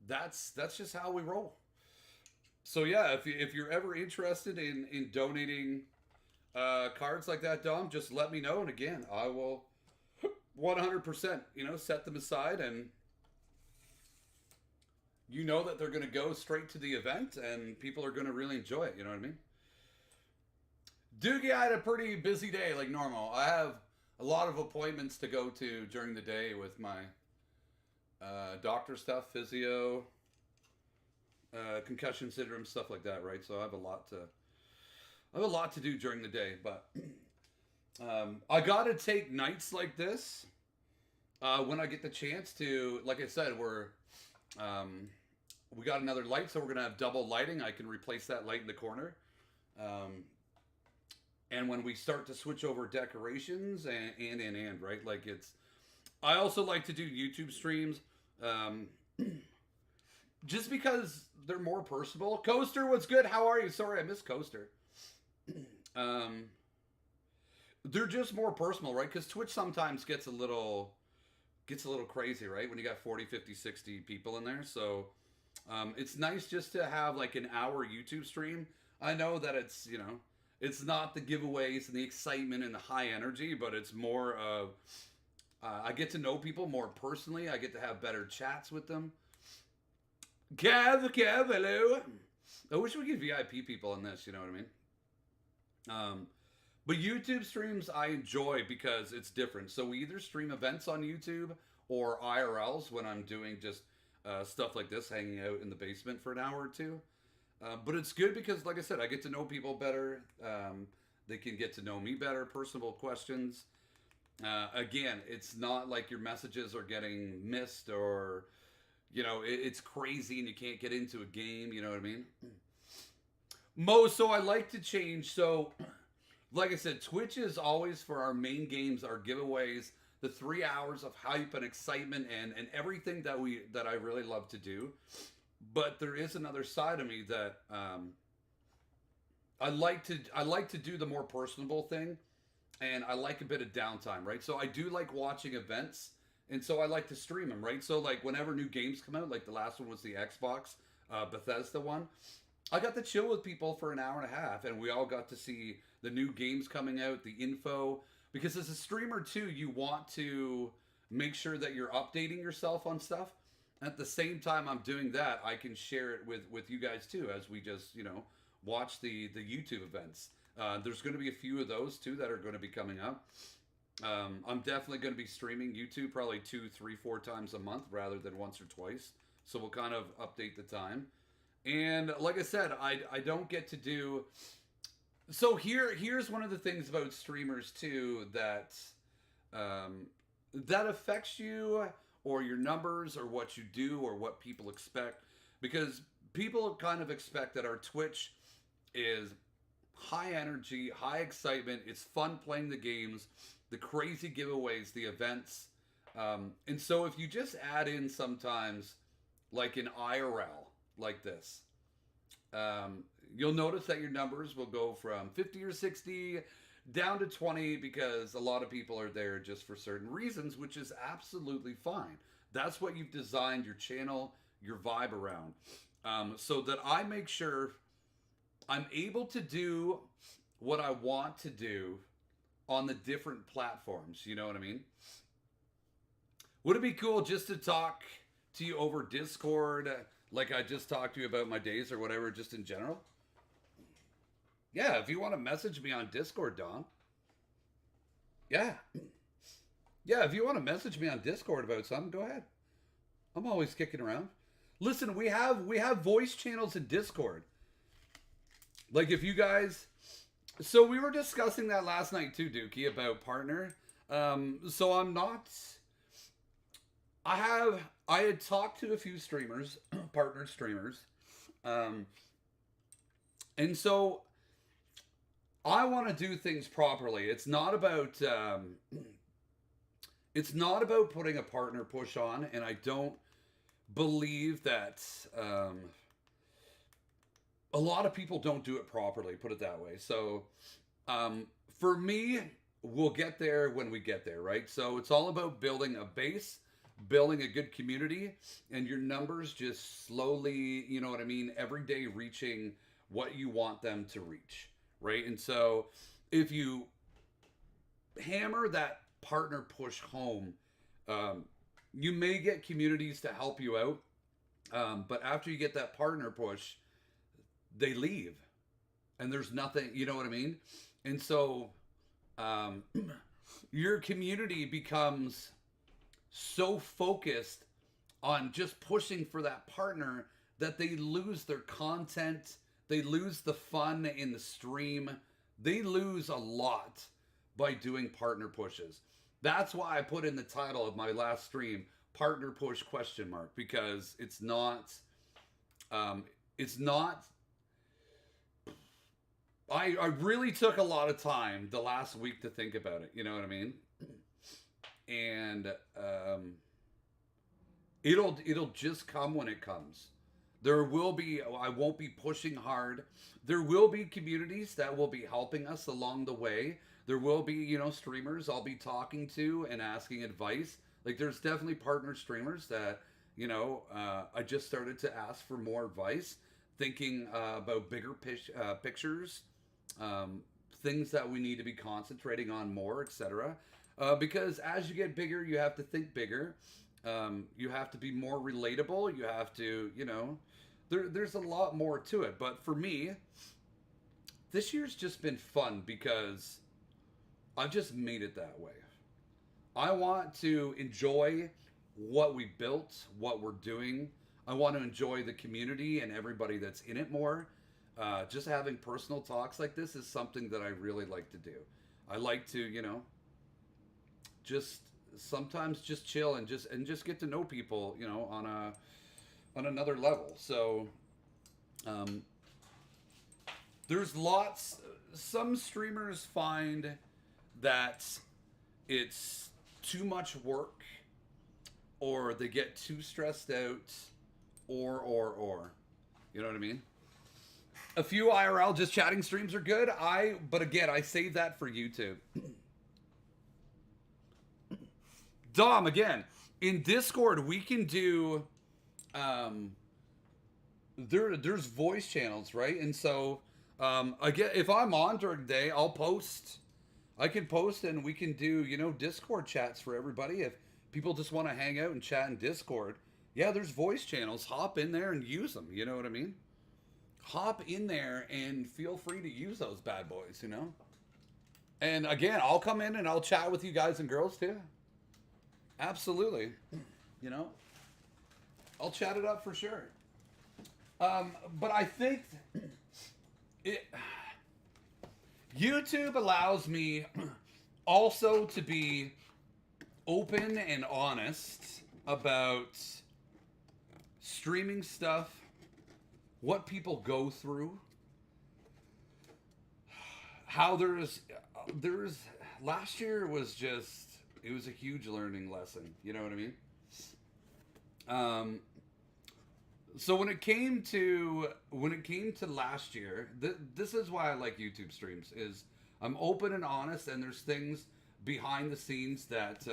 That's just how we roll. So yeah, if you're ever interested in donating cards like that, Dom, just let me know, and again, I will 100%, set them aside, and you know that they're going to go straight to the event, and people are going to really enjoy it. You know what I mean? Doogie, I had a pretty busy day, like normal. I have a lot of appointments to go to during the day with my doctor stuff, physio, concussion syndrome, stuff like that, right? So I have a lot to do during the day, but I gotta take nights like this when I get the chance to. Like I said, we got another light, so we're gonna have double lighting. I can replace that light in the corner, and when we start to switch over decorations and right, like I also like to do YouTube streams. Just because they're more personable. Coaster, what's good? How are you? Sorry, I missed Coaster. They're just more personal, right? Because Twitch sometimes gets a little crazy, right? When you got 40, 50, 60 people in there. So it's nice just to have like an hour YouTube stream. I know that it's not the giveaways and the excitement and the high energy, but it's more of I get to know people more personally. I get to have better chats with them. Kev, hello. I wish we could VIP people in this, you know what I mean? But YouTube streams I enjoy because it's different. So we either stream events on YouTube or IRLs when I'm doing just stuff like this, hanging out in the basement for an hour or two. But it's good because, like I said, I get to know people better. They can get to know me better, personal questions. Again, it's not like your messages are getting missed or, it's crazy and you can't get into a game, you know what I mean? Mo, so I like to change. So, like I said, Twitch is always for our main games, our giveaways, the 3 hours of hype and excitement and everything that I really love to do. But there is another side of me that I like to do the more personable thing, and I like a bit of downtime, right? So I do like watching events, and so I like to stream them, right? So like whenever new games come out, like the last one was the Xbox Bethesda one, I got to chill with people for an hour and a half, and we all got to see the new games coming out, the info. Because as a streamer too, you want to make sure that you're updating yourself on stuff. At the same time I'm doing that, I can share it with you guys too, as we just, watch the YouTube events. There's going to be a few of those too that are going to be coming up. I'm definitely going to be streaming YouTube probably 2, 3, 4 times a month rather than once or twice. So we'll kind of update the time. And like I said, I don't get to do. So here's one of the things about streamers too that that affects you or your numbers or what you do or what people expect, because people kind of expect that our Twitch is high energy, high excitement. It's fun playing the games, the crazy giveaways, the events. And so if you just add in sometimes like an IRL like this, you'll notice that your numbers will go from 50 or 60 down to 20 because a lot of people are there just for certain reasons, which is absolutely fine. That's what you've designed your channel, your vibe around. So that I make sure I'm able to do what I want to do on the different platforms. You know what I mean? Would it be cool just to talk to you over Discord, like I just talked to you about my days or whatever, just in general? Yeah, if you want to message me on Discord, Dom. Yeah. Yeah, if you want to message me on Discord about something, go ahead. I'm always kicking around. Listen, we have voice channels in Discord. Like if you guys, so we were discussing that last night too, Dookie, about partner. So I'm not. I had talked to a few streamers, partner streamers, and so I want to do things properly. It's not about putting a partner push on, and I don't believe that a lot of people don't do it properly, put it that way. So for me, we'll get there when we get there, right? So it's all about building a base, building a good community, and your numbers just slowly, you know what I mean, every day reaching what you want them to reach, right? And so if you hammer that partner push home, you may get communities to help you out, but after you get that partner push, they leave and there's nothing, you know what I mean? And so your community becomes so focused on just pushing for that partner that they lose their content, they lose the fun in the stream, they lose a lot by doing partner pushes. That's why I put in the title of my last stream, partner push ? Because it's not I really took a lot of time the last week to think about it, you know what I mean? And it'll just come when it comes. There will be, I won't be pushing hard. There will be communities that will be helping us along the way. There will be, you know, streamers I'll be talking to and asking advice. Like there's definitely partner streamers that, you know, I just started to ask for more advice, thinking about bigger pictures, things that we need to be concentrating on more, etc. Because as you get bigger, you have to think bigger. You have to be more relatable. You have to, you know, there's a lot more to it. But for me, this year's just been fun because I've just made it that way. I want to enjoy what we built, what we're doing. I want to enjoy the community and everybody that's in it more. Just having personal talks like this is something that I really like to do. I like to, you know, just sometimes just chill and just get to know people, you know, on another level. So there's lots. Some streamers find that it's too much work, or they get too stressed out, or you know what I mean? A few IRL just chatting streams are good. But again, I save that for YouTube. Dom, again, in Discord, we can do, there's voice channels, right? And so, again, if I'm on during the day, I can post and we can do, you know, Discord chats for everybody. If people just want to hang out and chat in Discord, yeah, there's voice channels. Hop in there and use them. You know what I mean? Hop in there and feel free to use those bad boys, you know? And again, I'll come in and I'll chat with you guys and girls too. Absolutely. You know? I'll chat it up for sure. But I think it, YouTube allows me also to be open and honest about streaming stuff, what people go through, how there's last year was just, it was a huge learning lesson, you know what I mean? So when it came to last year, this is why I like YouTube streams, is I'm open and honest, and there's things behind the scenes that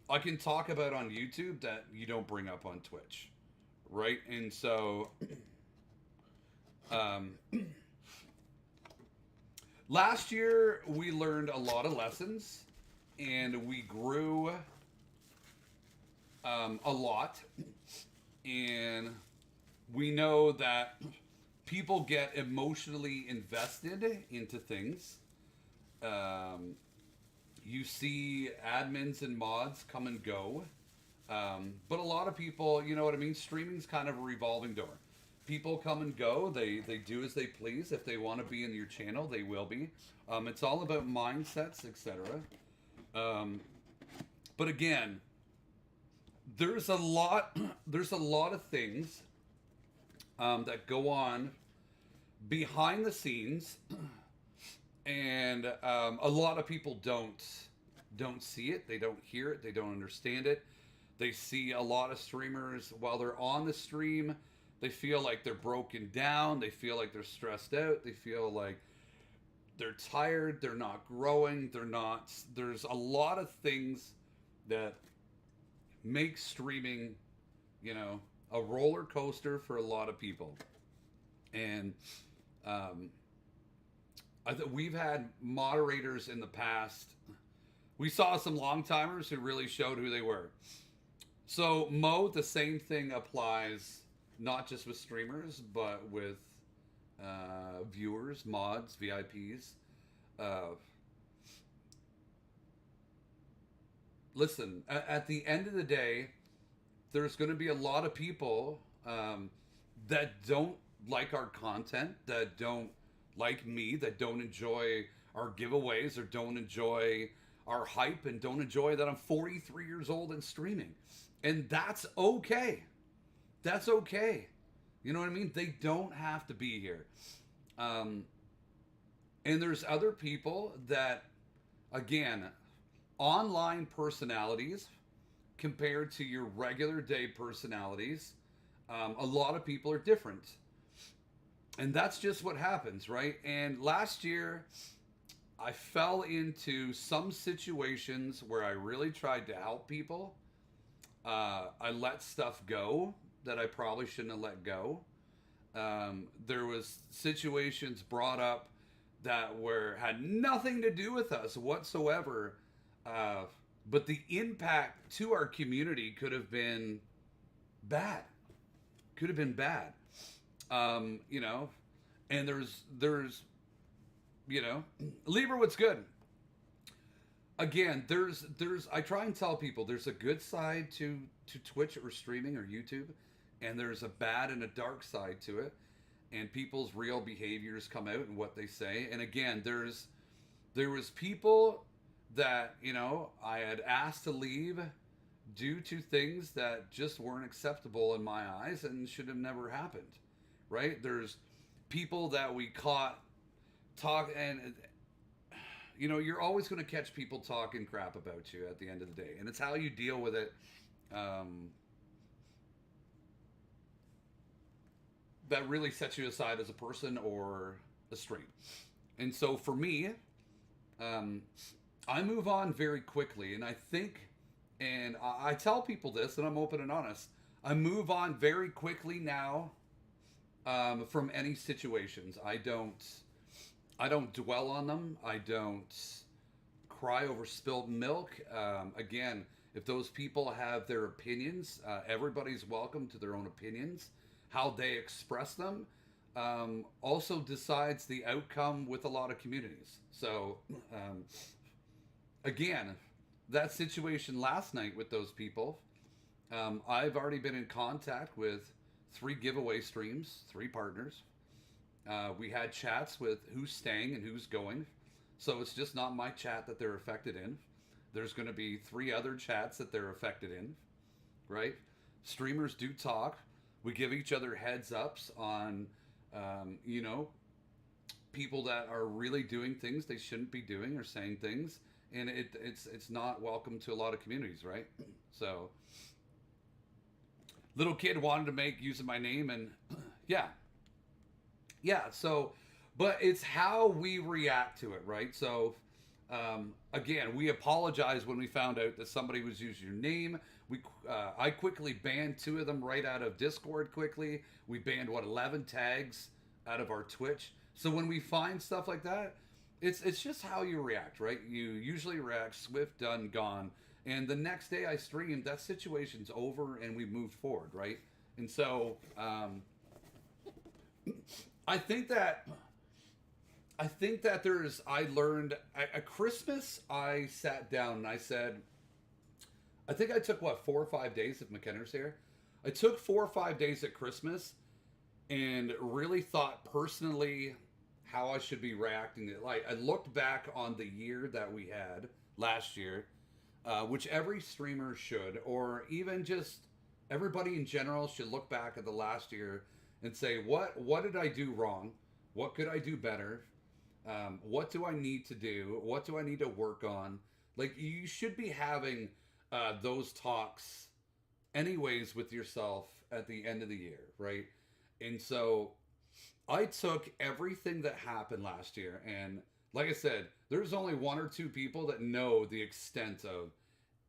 I can talk about on YouTube that you don't bring up on Twitch, right? And so last year we learned a lot of lessons, and we grew a lot, and we know that people get emotionally invested into things. You see admins and mods come and go, but a lot of people, you know what I mean? Streaming's kind of a revolving door. People come and go. They do as they please. If they want to be in your channel, they will be. It's all about mindsets, etc. But again, there's a lot of things that go on behind the scenes, and a lot of people don't see it. They don't hear it. They don't understand it. They see a lot of streamers while they're on the stream, they feel like they're broken down. They feel like they're stressed out. They feel like they're tired. They're not growing. There's a lot of things that make streaming, you know, a roller coaster for a lot of people. And we've had moderators in the past. We saw some long timers who really showed who they were. So Mo, the same thing applies not just with streamers, but with viewers, mods, VIPs. Listen, at the end of the day, there's going to be a lot of people that don't like our content, that don't like me, that don't enjoy our giveaways, or don't enjoy our hype, and don't enjoy that I'm 43 years old and streaming. And that's okay. That's okay. You know what I mean? They don't have to be here. And there's other people that, again, online personalities compared to your regular day personalities, a lot of people are different. And that's just what happens, right? And last year, I fell into some situations where I really tried to help people. I let stuff go that I probably shouldn't have let go. There was situations brought up that had nothing to do with us whatsoever. But the impact to our community could have been bad. Could have been bad. You know, and there's, you know, Libra, what's good? Again, I try and tell people there's a good side to Twitch or streaming or YouTube, and there's a bad and a dark side to it, and people's real behaviors come out and what they say. And again, there was people that, you know, I had asked to leave due to things that just weren't acceptable in my eyes and should have never happened, right? There's people that we caught and you know, you're always going to catch people talking crap about you at the end of the day, and it's how you deal with it that really sets you aside as a person or a stream. And so for me, I move on very quickly, and I think, and I tell people this, and I'm open and honest, I move on very quickly now from any situations. I don't dwell on them. I don't cry over spilled milk. Again, if those people have their opinions, everybody's welcome to their own opinions. How they express them also decides the outcome with a lot of communities. So, again, that situation last night with those people, I've already been in contact with 3 giveaway streams, 3 partners. We had chats with who's staying and who's going. So it's just not my chat that they're affected in. There's going to be 3 other chats that they're affected in, right? Streamers do talk. We give each other heads ups on, you know, people that are really doing things they shouldn't be doing or saying things, and it's not welcome to a lot of communities, right? So, little kid wanted to make use of my name, and yeah. So, but it's how we react to it, right? So, again, we apologize when we found out that somebody was using your name. I quickly banned 2 of them right out of Discord. Quickly, we banned 11 tags out of our Twitch. So when we find stuff like that, it's just how you react, right? You usually react swift, done, gone. And the next day I streamed, that situation's over and we moved forward, right? And so I think that I learned at Christmas, I sat down and I said, I think I took 4 or 5 days if McKenna's here. I took 4 or 5 days at Christmas and really thought personally how I should be reacting. Like, I looked back on the year that we had last year, which every streamer should, or even just everybody in general should look back at the last year and say, what did I do wrong? What could I do better? What do I need to do? What do I need to work on? Like, you should be having those talks anyways with yourself at the end of the year, right? And so I took everything that happened last year, and like I said, there's only 1 or 2 people that know the extent of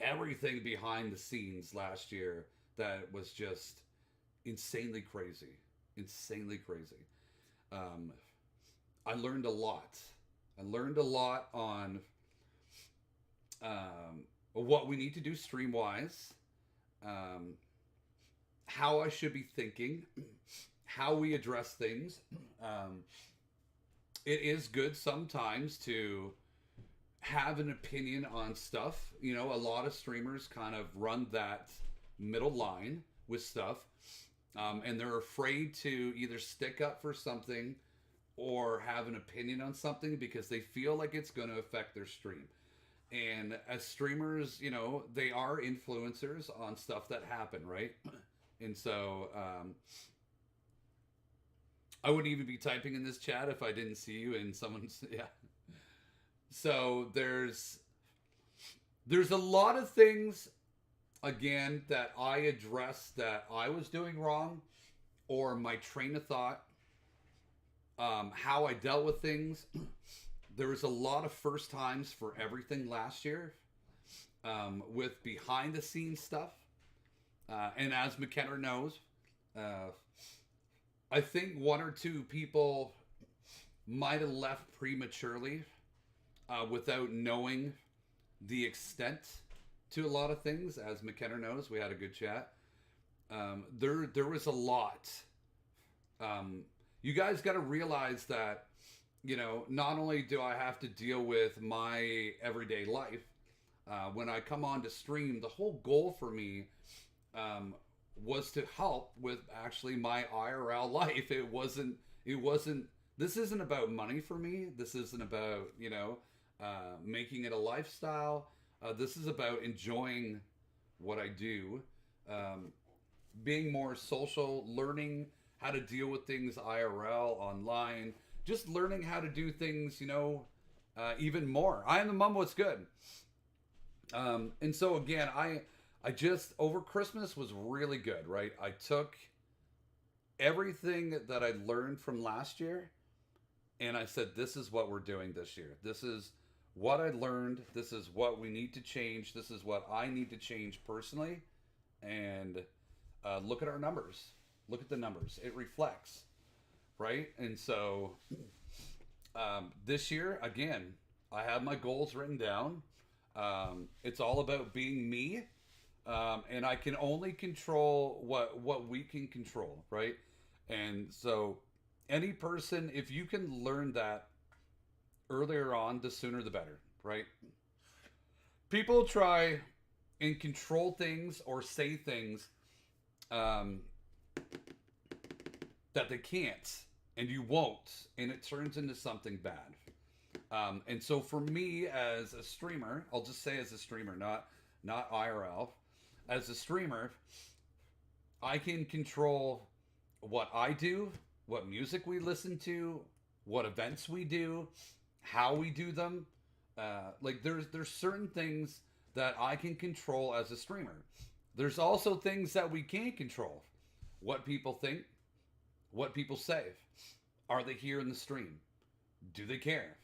everything behind the scenes last year that was just insanely crazy. I learned a lot. I learned a lot on what we need to do stream-wise, how I should be thinking, how we address things. It is good sometimes to have an opinion on stuff. You know, a lot of streamers kind of run that middle line with stuff, and they're afraid to either stick up for something or have an opinion on something because they feel like it's going to affect their stream. And as streamers, you know, they are influencers on stuff that happen, right? And so I wouldn't even be typing in this chat if I didn't see you and someone's, yeah. So there's a lot of things, again, that I addressed that I was doing wrong, or my train of thought, how I dealt with things. There was a lot of first times for everything last year, with behind the scenes stuff. And as McKenna knows, I think 1 or 2 people might have left prematurely without knowing the extent to a lot of things. As McKenna knows, we had a good chat. There was a lot. You guys got to realize that, you know, not only do I have to deal with my everyday life, when I come on to stream, the whole goal for me was to help with actually my IRL life. It wasn't, this isn't about money for me. This isn't about, you know, making it a lifestyle. This is about enjoying what I do, being more social, learning how to deal with things IRL, online, just learning how to do things, you know, even more. I am the mum, what's good. And so again, I just, over Christmas was really good, right? I took everything that I learned from last year and I said, this is what we're doing this year. This is what I learned. This is what we need to change. This is what I need to change personally. And look at our numbers. Look at the numbers. It reflects, right? And so this year, again, I have my goals written down. It's all about being me. And I can only control what we can control, right? And so any person, if you can learn that earlier on, the sooner the better, right? People try and control things or say things that they can't, and you won't, and it turns into something bad. And so for me as a streamer, I'll just say as a streamer, not IRL, as a streamer, I can control what I do, what music we listen to, what events we do, how we do them. Like there's certain things that I can control as a streamer. There's also things that we can't control. What people think, what people say. Are they here in the stream? Do they care?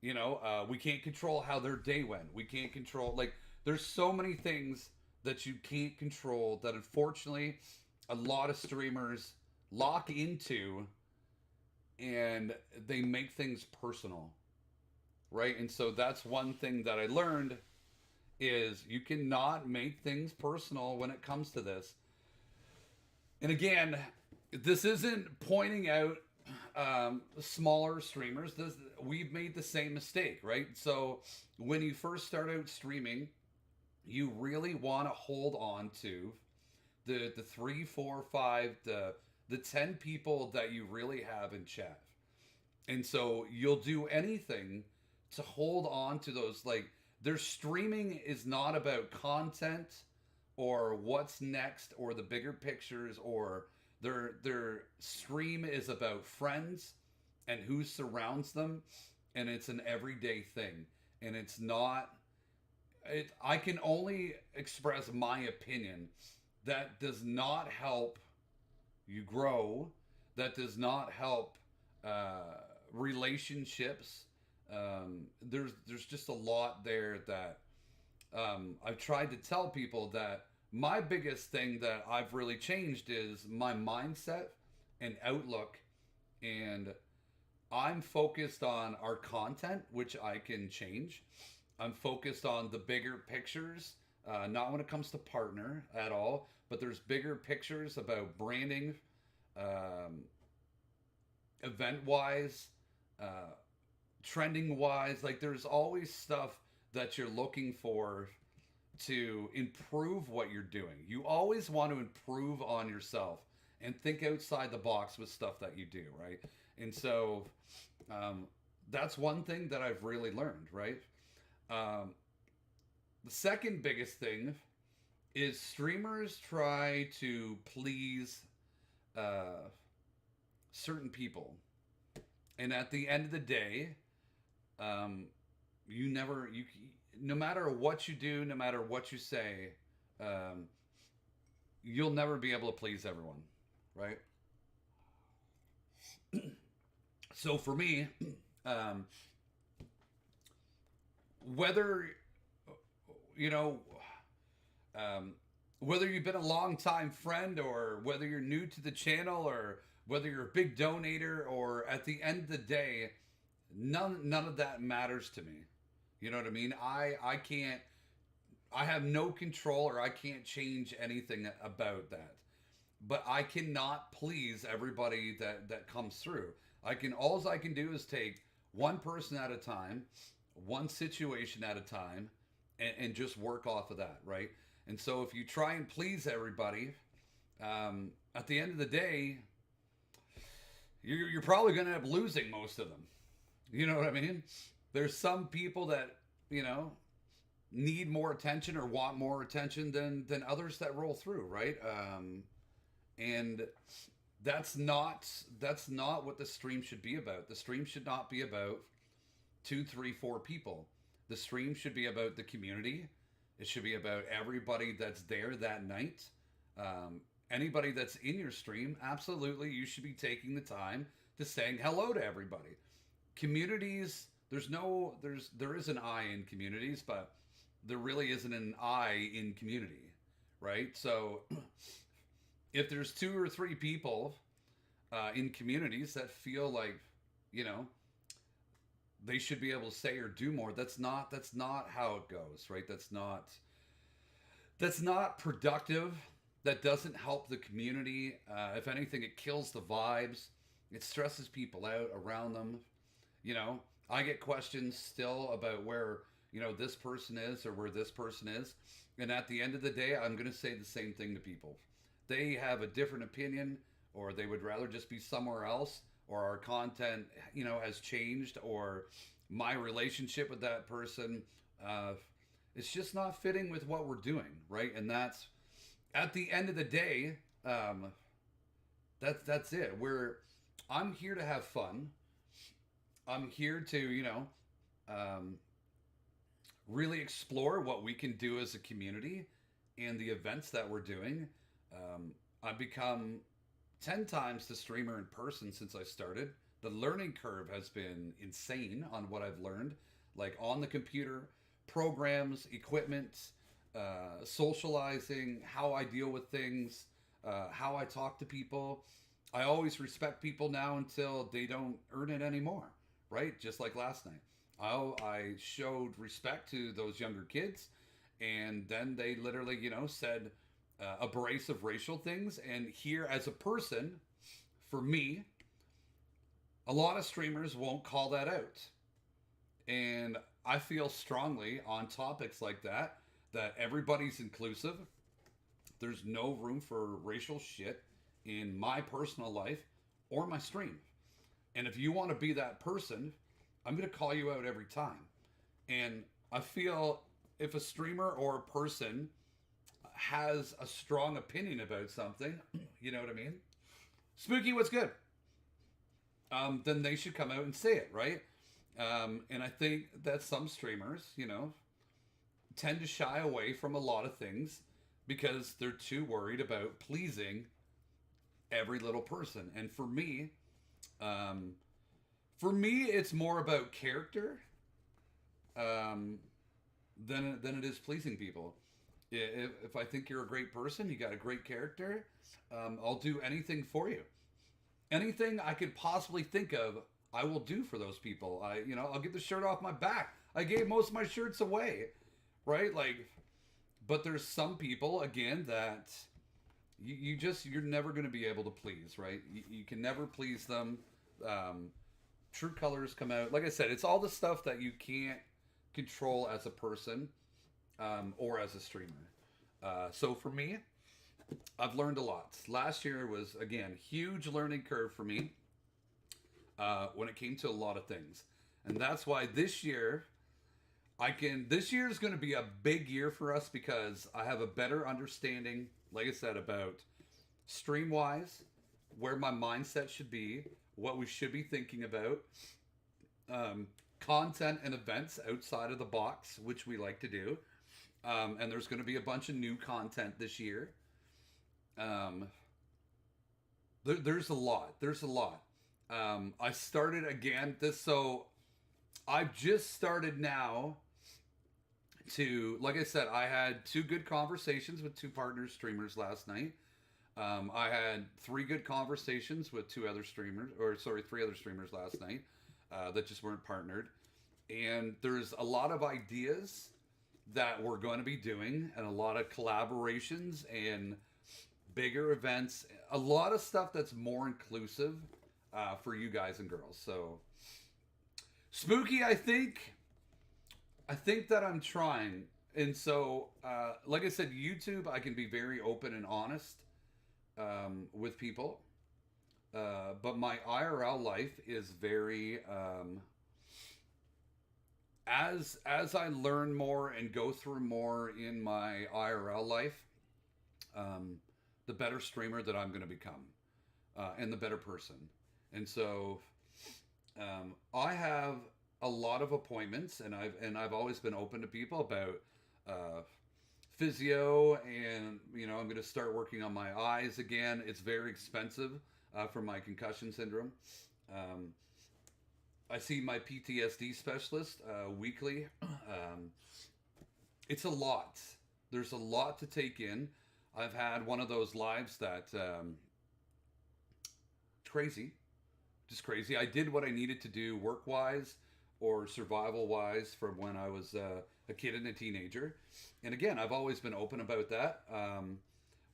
We can't control how their day went. We can't control, like, there's so many things that you can't control that unfortunately a lot of streamers lock into, and they make things personal, right? And so that's one thing that I learned is you cannot make things personal when it comes to this. And again, this isn't pointing out smaller streamers. We've made the same mistake, right? So when you first start out streaming, you really want to hold on to the 3, 4, 5, the 10 people that you really have in chat. And so you'll do anything to hold on to those. Like, their streaming is not about content or what's next or the bigger pictures, or their stream is about friends and who surrounds them, and it's an everyday thing. And it's not I can only express my opinion. That does not help you grow. That does not help relationships. There's just a lot there that I've tried to tell people that my biggest thing that I've really changed is my mindset and outlook, and I'm focused on our content, which I can change. I'm focused on the bigger pictures, not when it comes to partner at all, but there's bigger pictures about branding, event-wise, trending-wise. Like, there's always stuff that you're looking for to improve what you're doing. You always want to improve on yourself and think outside the box with stuff that you do, right? And so that's one thing that I've really learned, right? The second biggest thing is streamers try to please certain people. And at the end of the day, no matter what you do, no matter what you say, you'll never be able to please everyone, right? So for me, whether whether you've been a long time friend, or whether you're new to the channel, or whether you're a big donator, or at the end of the day, none of that matters to me. You know what I mean? I have no control, or I can't change anything about that. But I cannot please everybody that comes through. All I can do is take one person at a time, one situation at a time, and just work off of that, right? And so if you try and please everybody, at the end of the day, you're probably going to end up losing most of them. You know what I mean? There's some people that, need more attention or want more attention than others that roll through, right? And that's not what the stream should be about. The stream should not be about 2, 3, 4 people. The stream should be about the community. It should be about everybody that's there that night. Anybody that's in your stream, absolutely, you should be taking the time to saying hello to everybody. Communities, there is an I in communities, but there really isn't an I in community, right? So if there's 2 or 3 people in communities that feel like, they should be able to say or do more, that's not how it goes, right? That's not productive. That doesn't help the community. If anything, it kills the vibes. It stresses people out around them. I get questions still about where, this person is or where this person is. And at the end of the day, I'm going to say the same thing to people. They have a different opinion or they would rather just be somewhere else, or our content, has changed, or my relationship with that person, it's just not fitting with what we're doing, right? And that's at the end of the day, that's it. I'm here to have fun. I'm here to, really explore what we can do as a community and the events that we're doing. I've become 10 times the streamer in person since I started. The learning curve has been insane on what I've learned, like on the computer, programs, equipment, socializing, how I deal with things, how I talk to people. I always respect people now until they don't earn it anymore, right? Just like last night. I showed respect to those younger kids, and then they literally, said abrasive racial things. And here, as a person, for me, a lot of streamers won't call that out. And I feel strongly on topics like that everybody's inclusive. There's no room for racial shit in my personal life or my stream. And if you want to be that person, I'm going to call you out every time. And I feel if a streamer or a person has a strong opinion about something, you know what I mean? Spooky, what's good? Then they should come out and say it, right? And I think that some streamers, tend to shy away from a lot of things because they're too worried about pleasing every little person. And for me, it's more about character than it is pleasing people. If I think you're a great person, you got a great character, I'll do anything for you. Anything I could possibly think of, I will do for those people. I'll get the shirt off my back. I gave most of my shirts away, right? But there's some people, again, that you're never going to be able to please, right? You can never please them. True colors come out. Like I said, it's all the stuff that you can't control as a person or as a streamer. So for me, I've learned a lot. Last year was, again, huge learning curve for me when it came to a lot of things. And that's why this year is going to be a big year for us because I have a better understanding, like I said, about stream-wise, where my mindset should be, what we should be thinking about, content and events outside of the box, which we like to do. And there's going to be a bunch of new content this year. There's a lot. I started again so I've just started now to, like I said, I had 2 good conversations with 2 partner streamers last night. I had 3 good conversations with 3 other streamers last night that just weren't partnered. And there's a lot of ideas that we're going to be doing, and a lot of collaborations and bigger events, a lot of stuff that's more inclusive for you guys and girls. So Spooky, I think that I'm trying. And so like I said, YouTube, I can be very open and honest with people, but my IRL life is very as I learn more and go through more in my IRL life, the better streamer that I'm going to become, and the better person. And so I have a lot of appointments, and I've always been open to people about physio, and I'm going to start working on my eyes again. It's very expensive for my concussion syndrome. I see my PTSD specialist weekly. It's a lot. There's a lot to take in. I've had one of those lives that crazy, just crazy. I did what I needed to do work-wise or survival-wise from when I was a kid and a teenager. And again, I've always been open about that.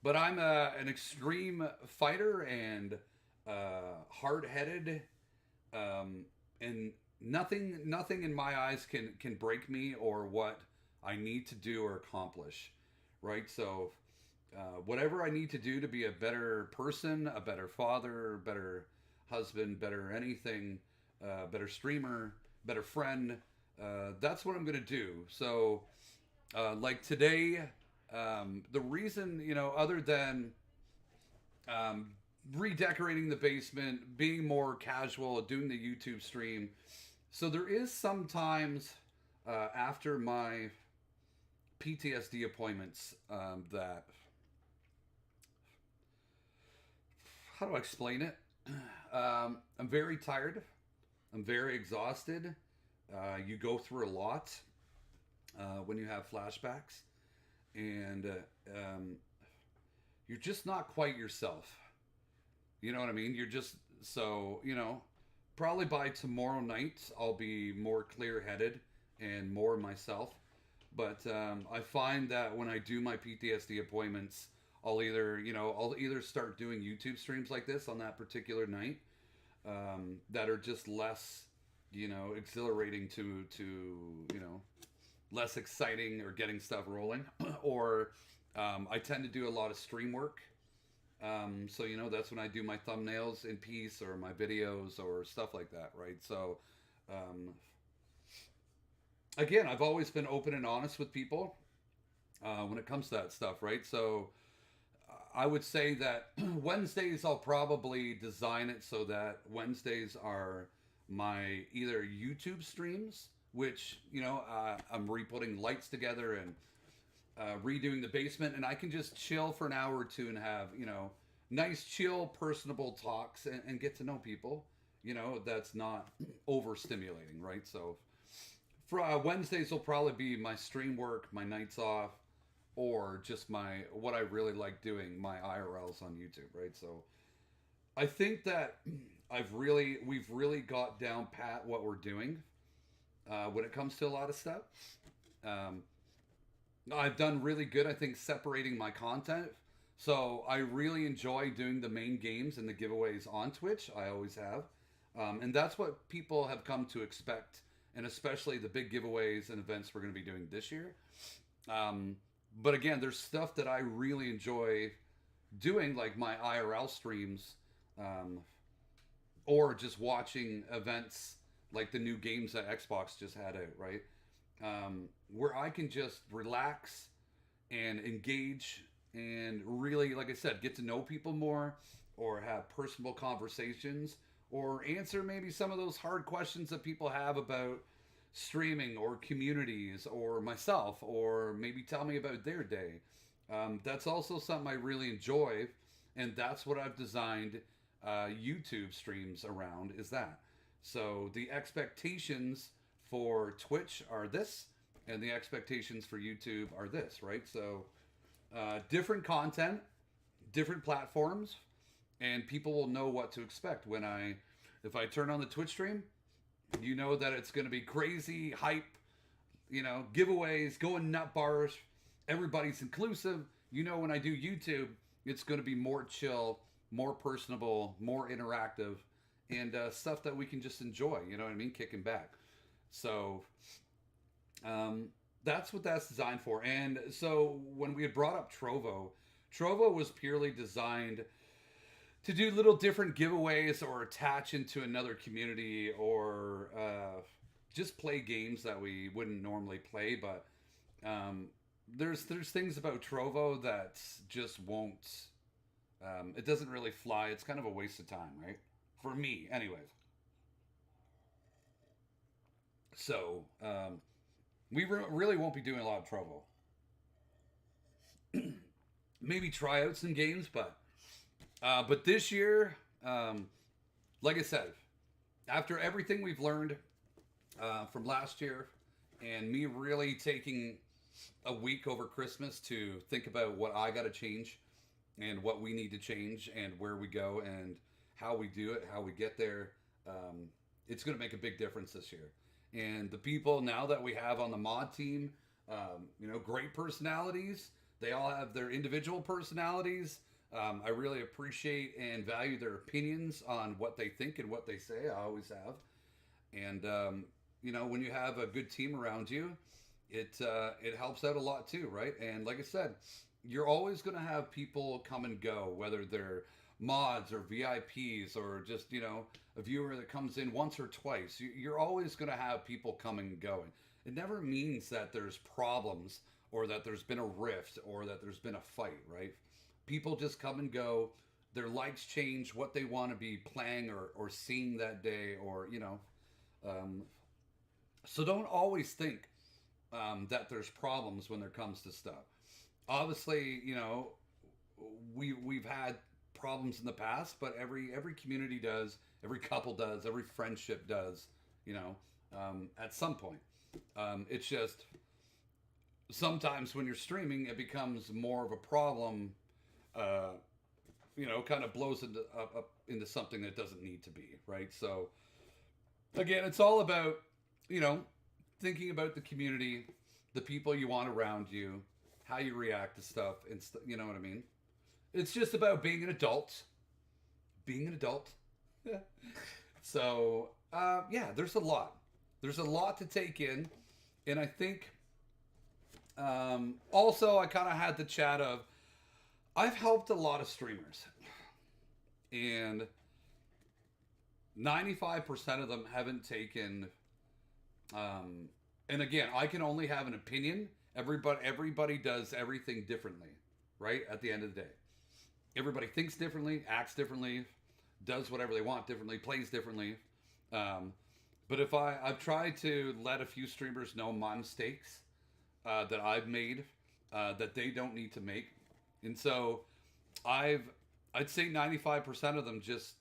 But I'm an extreme fighter and hard-headed, and nothing in my eyes can break me or what I need to do or accomplish, right? So whatever I need to do to be a better person, a better father, better husband, better anything, better streamer, better friend. That's what I'm gonna do. So, like today, the reason, other than um, redecorating the basement, being more casual, doing the YouTube stream. So there is sometimes after my PTSD appointments that, how do I explain it? I'm very tired. I'm very exhausted. You go through a lot when you have flashbacks, and you're just not quite yourself. You know what I mean? You're just so, probably by tomorrow night, I'll be more clear headed and more myself. But I find that when I do my PTSD appointments, I'll either start doing YouTube streams like this on that particular night that are just less, exhilarating to less exciting or getting stuff rolling, or I tend to do a lot of stream work. So, that's when I do my thumbnails in peace or my videos or stuff like that, right? So, again, I've always been open and honest with people when it comes to that stuff, right? So, I would say that Wednesdays I'll probably design it so that Wednesdays are my either YouTube streams, which, I'm re-putting lights together and redoing the basement, and I can just chill for an hour or two and have, nice, chill, personable talks and get to know people, that's not overstimulating, right? So for Wednesdays will probably be my stream work, my nights off, or just what I really like doing, my IRLs on YouTube, right? So I think that we've really got down pat what we're doing when it comes to a lot of stuff. I've done really good, I think, separating my content. So I really enjoy doing the main games and the giveaways on Twitch. I always have. And that's what people have come to expect, and especially the big giveaways and events we're going to be doing this year. But again, there's stuff that I really enjoy doing, like my IRL streams, or just watching events like the new games that Xbox just had out, right? Where I can just relax and engage and really, like I said, get to know people more, or have personal conversations, or answer maybe some of those hard questions that people have about streaming or communities or myself, or maybe tell me about their day. That's also something I really enjoy, and that's what I've designed YouTube streams around, is that. So the expectations for Twitch are this, and the expectations for YouTube are this, right? So different content, different platforms, and people will know what to expect if I turn on the Twitch stream. You know that it's going to be crazy hype, giveaways, going nut bars, everybody's inclusive. When I do YouTube, it's going to be more chill, more personable, more interactive, and stuff that we can just enjoy, you know what I mean? Kicking back. So that's what that's designed for. And so when we had brought up Trovo was purely designed to do little different giveaways, or attach into another community, or just play games that we wouldn't normally play. But there's things about Trovo that just won't, it doesn't really fly. It's kind of a waste of time, right? For me, anyways. So we really won't be doing a lot of Trovo. Maybe try out some games, but this year, like I said, after everything we've learned from last year, and me really taking a week over Christmas to think about what I got to change, and what we need to change, and where we go, and how we do it, how we get there, it's going to make a big difference this year. And the people now that we have on the mod team, great personalities. They all have their individual personalities. I really appreciate and value their opinions on what they think and what they say. I always have. And, when you have a good team around you, it helps out a lot too, right? And like I said, you're always going to have people come and go, whether they're mods or VIPs or just, a viewer that comes in once or twice. You're always going to have people coming and going. It never means that there's problems or that there's been a rift or that there's been a fight, right? People just come and go. Their likes change, what they want to be playing or seeing that day, or, Um, so don't always think that there's problems when there comes to stuff. Obviously, we've had problems in the past, but every community does, every couple does, every friendship does, at some point. It's just sometimes when you're streaming, it becomes more of a problem. Uh, kind of blows up into something that doesn't need to be, right? So again, it's all about thinking about the community, the people you want around you, how you react to stuff, and you know what I mean. It's just about being an adult. Being an adult. So, yeah, there's a lot. There's a lot to take in. And I think, also, I kind of had the chat of, I've helped a lot of streamers. And 95% of them haven't taken, and again, I can only have an opinion. Everybody does everything differently, right? At the end of the day. Everybody thinks differently, acts differently, does whatever they want differently, plays differently. But if I've tried to let a few streamers know my mistakes that I've made that they don't need to make. And so I'd say 95% of them just,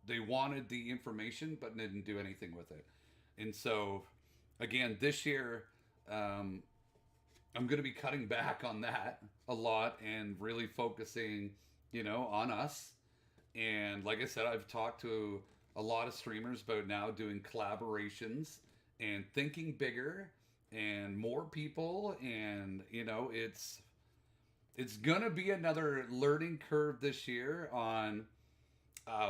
they wanted the information but didn't do anything with it. And so again, this year, I'm going to be cutting back on that a lot and really focusing, on us. And like I said, I've talked to a lot of streamers about now doing collaborations and thinking bigger and more people. And, it's going to be another learning curve this year on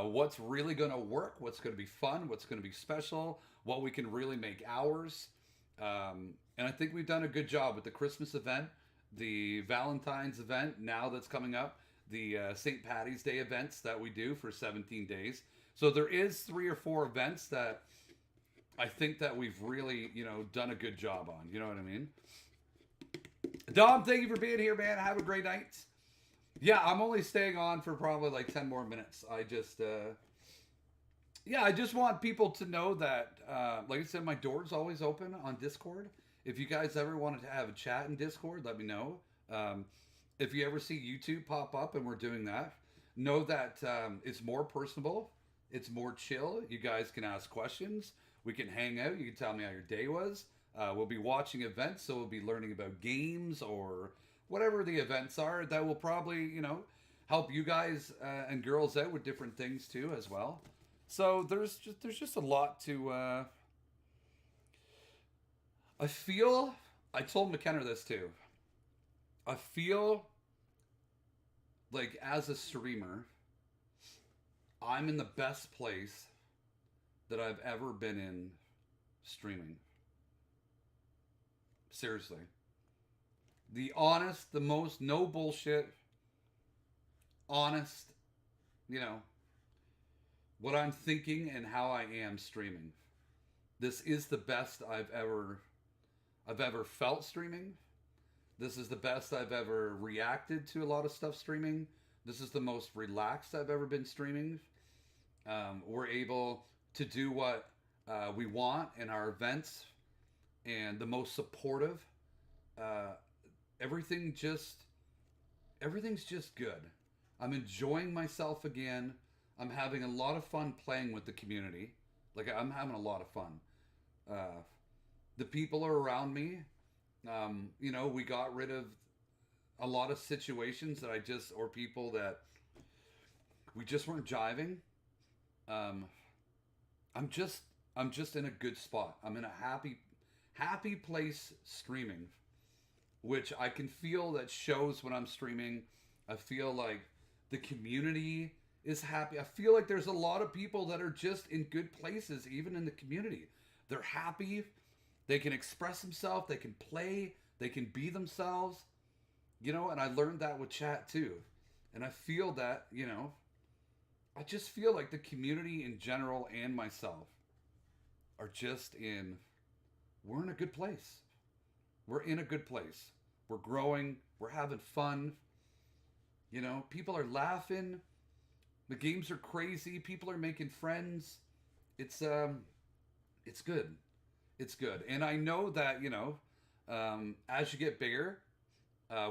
what's really going to work, what's going to be fun, what's going to be special, what we can really make ours. And I think we've done a good job with the Christmas event, the Valentine's event now that's coming up, the St. Patty's Day events that we do for 17 days. So there is 3 or 4 events that I think that we've really, done a good job on. You know what I mean? Dom, thank you for being here, man. Have a great night. Yeah, I'm only staying on for probably like 10 more minutes. I just want people to know that, like I said, my door's always open on Discord. If you guys ever wanted to have a chat in Discord, let me know. If you ever see YouTube pop up and we're doing that, know that it's more personable. It's more chill. You guys can ask questions. We can hang out. You can tell me how your day was. We'll be watching events, so we'll be learning about games or whatever the events are. That will probably, help you guys and girls out with different things too as well. So there's just a lot to. I told McKenna this too. I feel like as a streamer, I'm in the best place that I've ever been in streaming. Seriously. The honest, the most no bullshit, honest, what I'm thinking and how I am streaming. This is the best I've ever felt streaming. This is the best I've ever reacted to a lot of stuff streaming. This is the most relaxed I've ever been streaming. We're able to do what we want in our events, and the most supportive. Everything's just good. I'm enjoying myself again. I'm having a lot of fun playing with the community. Like, I'm having a lot of fun. The people are around me. We got rid of a lot of situations that or people that we just weren't jiving. I'm just in a good spot. I'm in a happy place streaming, which I can feel that shows when I'm streaming. I feel like the community is happy. I feel like there's a lot of people that are just in good places, even in the community. They're happy. They can express themselves. They can play. They can be themselves. You know, and I learned that with chat too. And I feel that, I just feel like the community in general and myself are just we're in a good place. We're in a good place. We're growing. We're having fun. People are laughing. The games are crazy. People are making friends. It's good. It's good. And I know that, as you get bigger,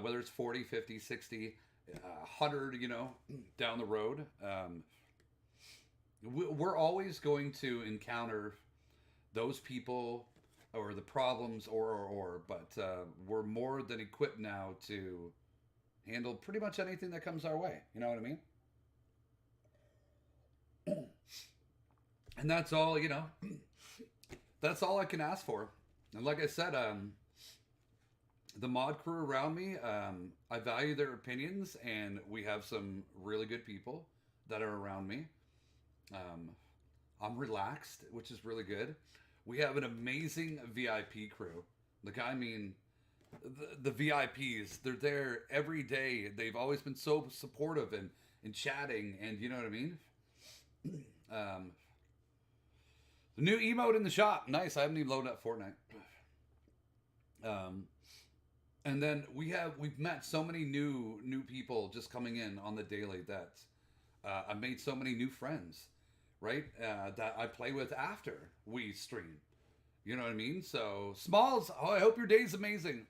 whether it's 40, 50, 60, 100, down the road, we're always going to encounter those people or the problems but we're more than equipped now to handle pretty much anything that comes our way. You know what I mean? And that's all, that's all I can ask for. And like I said, the mod crew around me, I value their opinions, and we have some really good people that are around me. I'm relaxed, which is really good. We have an amazing VIP crew. Like, I mean, the VIPs, they're there every day. They've always been so supportive and chatting, and you know what I mean? The new emote in the shop. Nice. I haven't even loaded up Fortnite. And then we've met so many new people just coming in on the daily that I've made so many new friends, right? That I play with after we stream. You know what I mean? So, Smalls, I hope your day's amazing.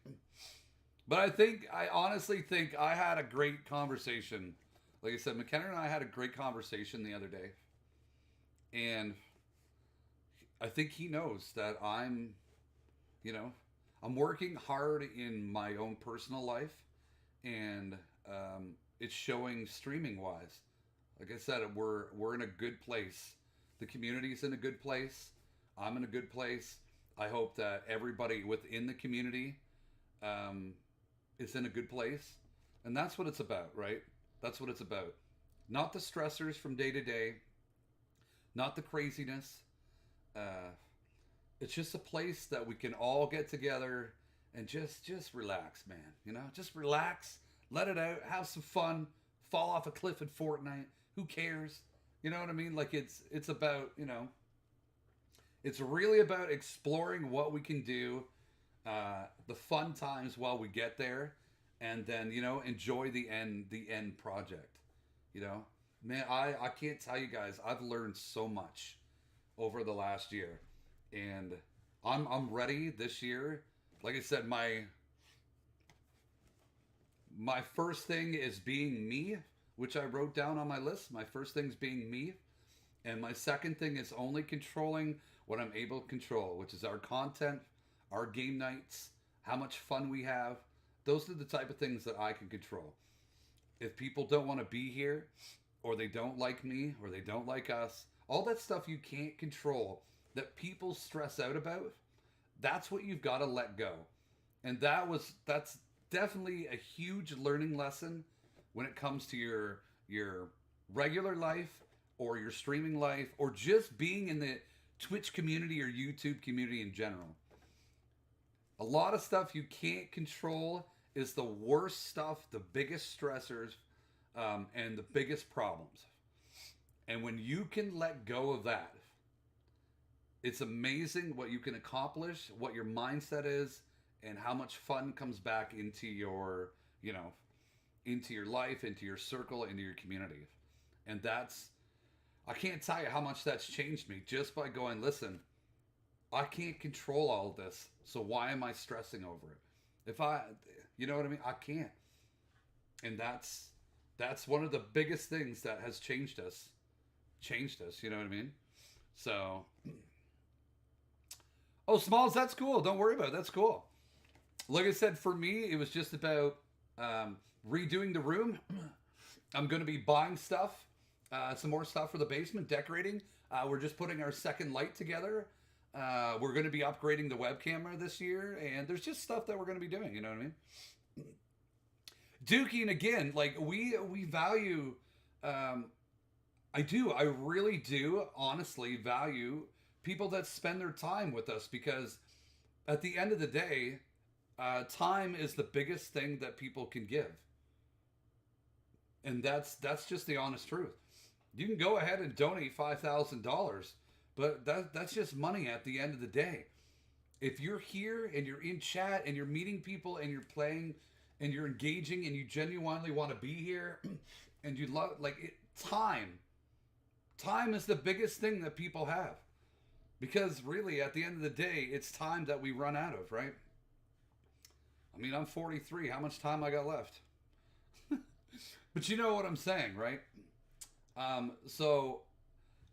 But I honestly think I had a great conversation. Like I said, McKenna and I had a great conversation the other day. And I think he knows that I'm working hard in my own personal life, and it's showing streaming wise. Like I said, we're in a good place. The community's in a good place. I'm in a good place. I hope that everybody within the community is in a good place, and that's what it's about, right? That's what it's about. Not the stressors from day to day, not the craziness. It's just a place that we can all get together and just relax, man. Just relax, let it out, have some fun, fall off a cliff in Fortnite. Who cares? You know what I mean? Like it's about, it's really about exploring what we can do, the fun times while we get there, and then, enjoy the end project. Man, I can't tell you guys, I've learned so much over the last year, and I'm ready this year. Like I said, my first thing is being me, which I wrote down on my list. My first thing is being me, and my second thing is only controlling what I'm able to control, which is our content, our game nights, how much fun we have. Those are the type of things that I can control. If people don't want to be here, or they don't like me, or they don't like us, all that stuff you can't control that people stress out about, that's what you've got to let go. And that's definitely a huge learning lesson when it comes to your regular life or your streaming life or just being in the Twitch community or YouTube community in general. A lot of stuff you can't control is the worst stuff, the biggest stressors, and the biggest problems. And when you can let go of that, it's amazing what you can accomplish, what your mindset is, and how much fun comes back into your, into your life, into your circle, into your community. And I can't tell you how much that's changed me just by going, listen, I can't control all of this, so why am I stressing over it? You know what I mean? I can't. And that's one of the biggest things that has changed us, you know what I mean? So, Smalls, that's cool. Don't worry about it. That's cool. Like I said, for me, it was just about redoing the room. I'm going to be buying stuff, some more stuff for the basement, decorating. We're just putting our second light together. We're going to be upgrading the web camera this year, and there's just stuff that we're going to be doing, you know what I mean? Dookie, and again, like, we value, I really do honestly value people that spend their time with us, because at the end of the day, Time is the biggest thing that people can give, and that's just the honest truth. You can go ahead and donate $5,000, but that's just money at the end of the day. If you're here and you're in chat and you're meeting people and you're playing and you're engaging and you genuinely want to be here and you love like it, time is the biggest thing that people have, because really at the end of the day it's time that we run out of, right? I mean, I'm 43. How much time I got left? But you know what I'm saying, right? So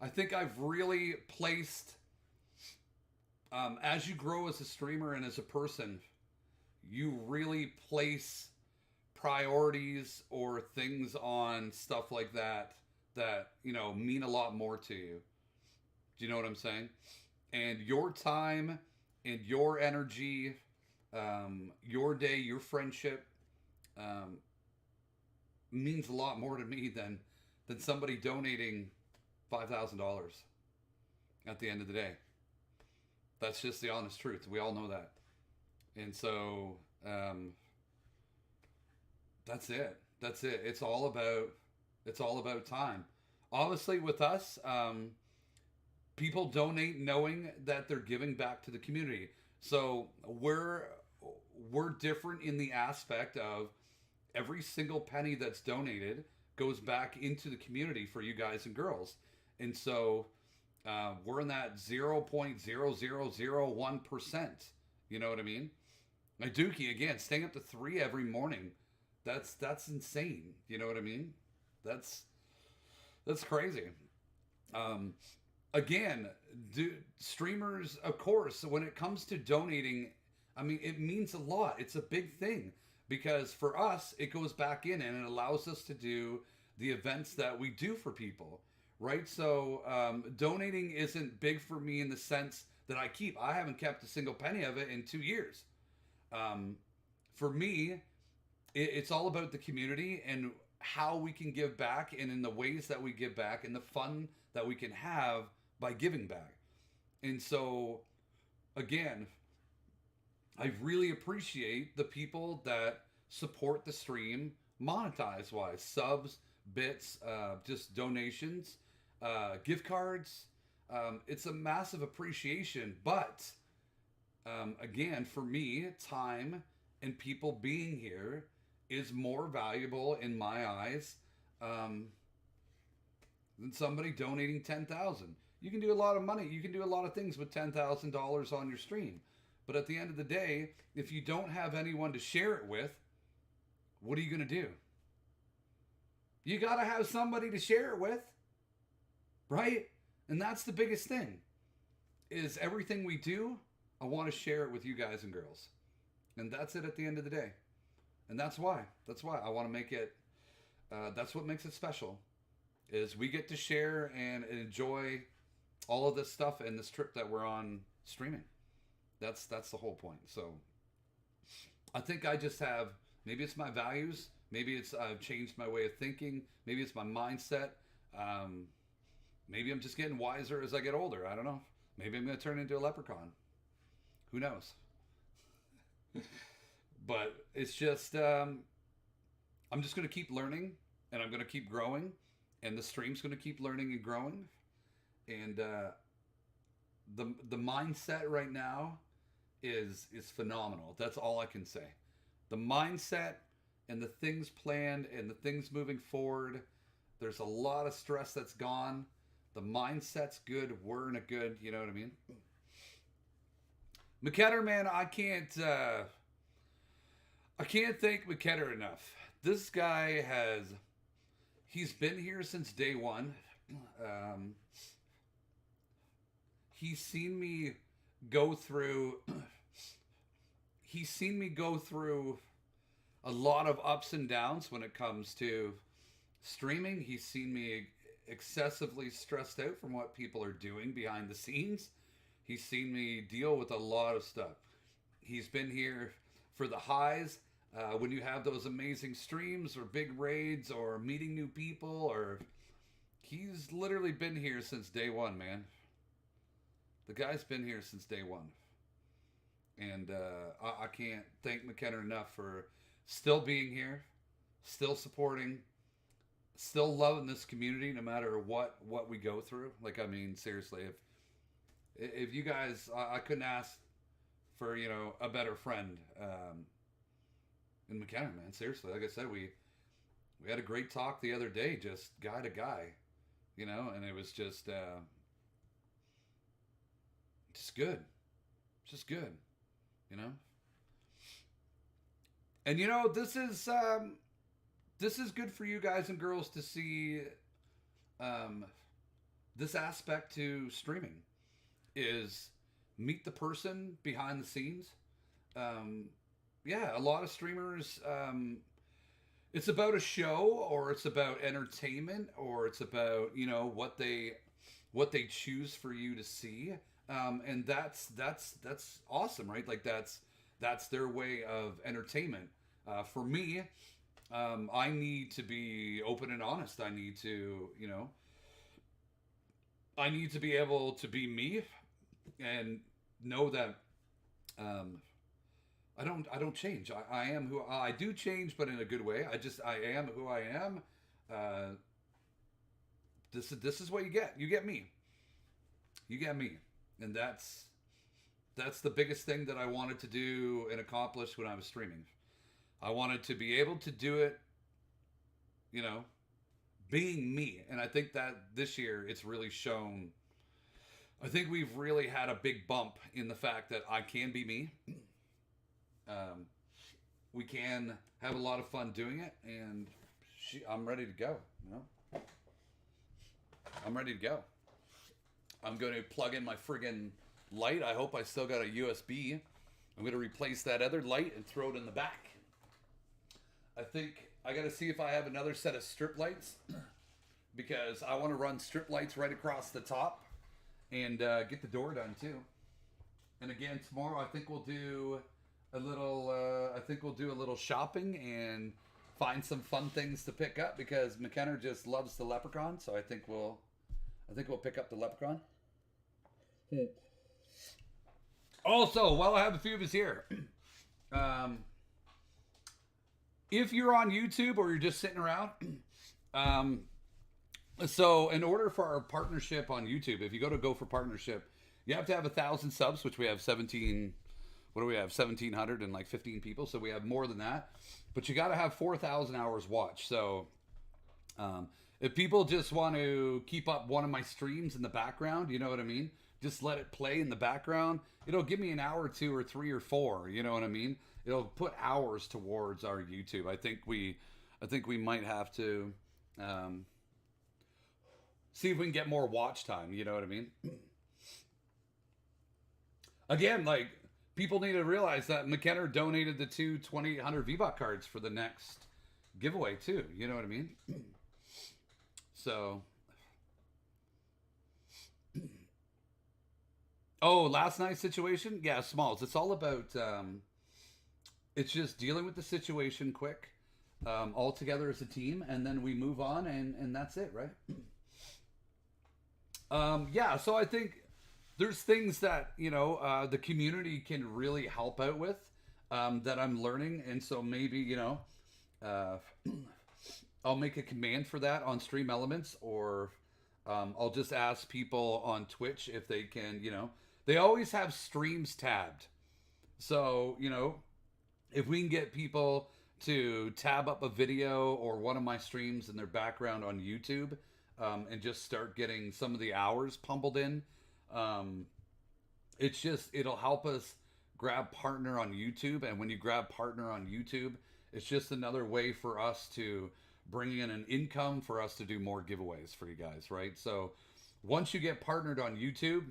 I think I've really placed, as you grow as a streamer and as a person, you really place priorities or things on stuff like that mean a lot more to you. Do you know what I'm saying? And your time and your energy, your day, your friendship, means a lot more to me than somebody donating $5,000 at the end of the day. That's just the honest truth. We all know that. And so, that's it. That's it. It's all about time. Obviously with us, people donate knowing that they're giving back to the community. So we're different in the aspect of every single penny that's donated goes back into the community for you guys and girls. And so we're in that 0.0001%. You know what I mean? My Dookie, again, staying up to 3 every morning. That's insane. You know what I mean? That's crazy. Again, streamers, of course, when it comes to donating, I mean, it means a lot. It's a big thing. Because for us, it goes back in and it allows us to do the events that we do for people, right? So donating isn't big for me in the sense that I haven't kept a single penny of it in 2 years. For me, it's all about the community and how we can give back, and in the ways that we give back and the fun that we can have by giving back. And so, again, I really appreciate the people that support the stream monetize wise, subs, bits, just donations, gift cards. It's a massive appreciation, but again, for me, time and people being here is more valuable in my eyes than somebody donating $10,000. You can do a lot of money. You can do a lot of things with $10,000 on your stream. But at the end of the day, if you don't have anyone to share it with, what are you going to do? You got to have somebody to share it with, right? And that's the biggest thing, is everything we do, I want to share it with you guys and girls. And that's it at the end of the day. And that's why I want to make it, that's what makes it special, is we get to share and enjoy all of this stuff and this trip that we're on streaming. That's the whole point. So I think I just have, maybe it's my values, maybe it's I've changed my way of thinking, maybe it's my mindset. Maybe I'm just getting wiser as I get older. I don't know. Maybe I'm going to turn into a leprechaun. Who knows? But it's just, I'm just going to keep learning, and I'm going to keep growing, and the stream's going to keep learning and growing. And the mindset right now is phenomenal. That's all I can say. The mindset and the things planned and the things moving forward, there's a lot of stress that's gone. The mindset's good. We're in a good, you know what I mean? McKetter, man, I can't thank McKetter enough. This guy he's been here since day one. He's seen me go through a lot of ups and downs when it comes to streaming. He's seen me excessively stressed out from what people are doing behind the scenes. He's seen me deal with a lot of stuff. He's been here for the highs, when you have those amazing streams or big raids or meeting new people, or he's literally been here since day one, man. The guy's been here since day one. And I can't thank McKenna enough for still being here, still supporting, still loving this community no matter what we go through. Like, I mean, seriously, if you guys, I couldn't ask for, you know, a better friend in McKenna, man. Seriously, like I said, we had a great talk the other day, just guy to guy, you know, and it was just good, just good, you know. And you know, this is good for you guys and girls to see this aspect to streaming is meet the person behind the scenes. Yeah, a lot of streamers, it's about a show, or it's about entertainment, or it's about, you know, what they choose for you to see. And that's awesome, right? Like that's their way of entertainment. For me, I need to be open and honest. I need to, you know, I need to be able to be me and know that I don't change. I am who I do change, but in a good way. I am who I am. This is what you get. You get me. You get me. And that's the biggest thing that I wanted to do and accomplish when I was streaming. I wanted to be able to do it, you know, being me. And I think that this year it's really shown. I think we've really had a big bump in the fact that I can be me. We can have a lot of fun doing it, and I'm ready to go. You know, I'm ready to go. I'm going to plug in my friggin' light. I hope I still got a USB. I'm going to replace that other light and throw it in the back. I think I got to see if I have another set of strip lights because I want to run strip lights right across the top and get the door done too. And again, tomorrow I think we'll do a little shopping and find some fun things to pick up because McKenna just loves the leprechaun. So I think we'll pick up the leprechaun. Also, while I have a few of us here, if you're on YouTube or you're just sitting around, so in order for our partnership on YouTube, if you go for partnership, you have to have 1,000 subs, which we have 17. What do we have? 1,715 people. So we have more than that, but you got to have 4,000 hours watched. So, if people just want to keep up one of my streams in the background, you know what I mean? Just let it play in the background. It'll give me an hour or 2 or 3 or 4. You know what I mean? It'll put hours towards our YouTube. I think we might have to see if we can get more watch time. You know what I mean? Again, like people need to realize that McKenna donated the 2 2,800 V-Buck cards for the next giveaway too. You know what I mean? So. Oh, last night's situation? Yeah, Smalls. It's all about, it's just dealing with the situation quick, all together as a team, and then we move on, and that's it, right? Yeah, so I think there's things that, you know, the community can really help out with, that I'm learning, and so maybe, you know, I'll make a command for that on Stream Elements, or I'll just ask people on Twitch if they can, you know, they always have streams tabbed. So, you know, if we can get people to tab up a video or one of my streams in their background on YouTube, and just start getting some of the hours pummeled in, it'll help us grab partner on YouTube. And when you grab partner on YouTube, it's just another way for us to bring in an income for us to do more giveaways for you guys, right? So once you get partnered on YouTube,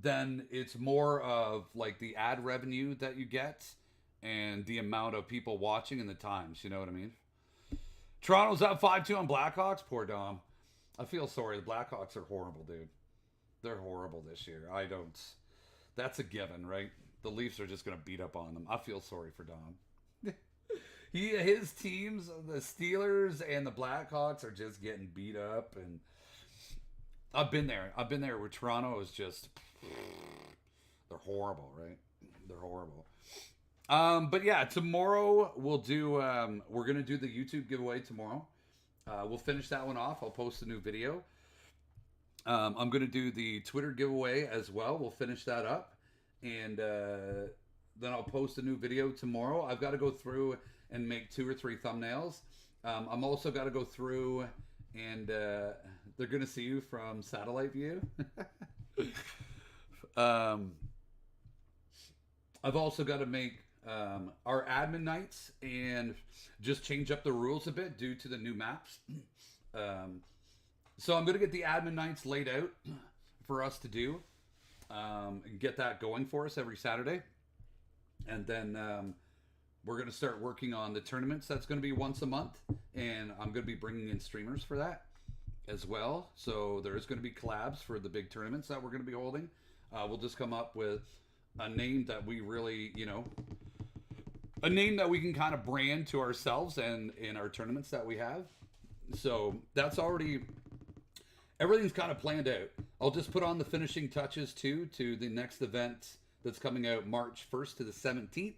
then it's more of like the ad revenue that you get and the amount of people watching and the times, you know what I mean? Toronto's up 5-2 on Blackhawks. Poor Dom. I feel sorry. The Blackhawks are horrible, dude. They're horrible this year. That's a given, right? The Leafs are just going to beat up on them. I feel sorry for Dom. His teams, the Steelers and the Blackhawks, are just getting beat up, and I've been there where Toronto is just, They're horrible, right? They're horrible. But yeah, tomorrow we'll do. We're gonna do the YouTube giveaway tomorrow. We'll finish that one off. I'll post a new video. I'm gonna do the Twitter giveaway as well. We'll finish that up, and then I'll post a new video tomorrow. I've got to go through and make 2 or 3 thumbnails. I'm also got to go through and they're gonna see you from satellite view. I've also got to make our admin nights and just change up the rules a bit due to the new maps. So I'm going to get the admin nights laid out for us to do and get that going for us every Saturday. And then we're going to start working on the tournaments. That's going to be once a month. And I'm going to be bringing in streamers for that as well. So there is going to be collabs for the big tournaments that we're going to be holding. We'll just come up with a name that we really, a name that we can kind of brand to ourselves and in our tournaments that we have. So that's already, everything's kind of planned out. I'll just put on the finishing touches too to the next event that's coming out March 1st to the 17th,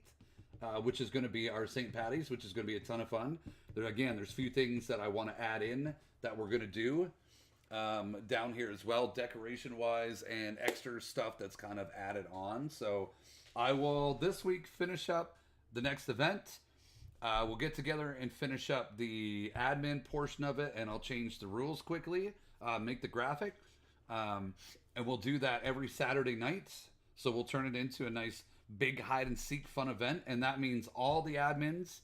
which is going to be our St. Patty's, which is going to be a ton of fun. There's a few things that I want to add in that we're going to do down here as well, decoration wise, and extra stuff that's kind of added on. So I will this week finish up the next event. We'll get together and finish up the admin portion of it, and I'll change the rules quickly, make the graphic, and we'll do that every Saturday night. So we'll turn it into a nice big hide and seek fun event, and that means all the admins,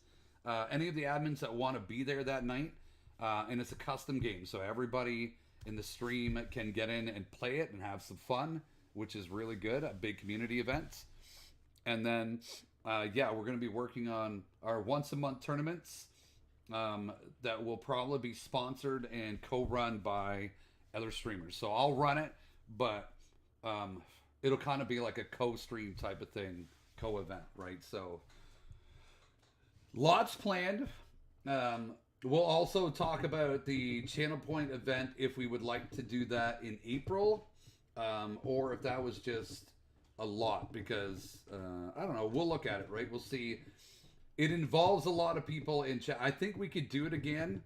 any of the admins that want to be there that night, and it's a custom game, so everybody in the stream can get in and play it and have some fun, which is really good. A big community event. And then we're going to be working on our once a month tournaments that will probably be sponsored and co-run by other streamers. So I'll run it, but it'll kind of be like a co-stream type of thing, co-event, right? So lots planned. We'll also talk about the Channel Point event if we would like to do that in April, or if that was just a lot, because I don't know. We'll look at it, right? We'll see. It involves a lot of people in chat. I think we could do it again.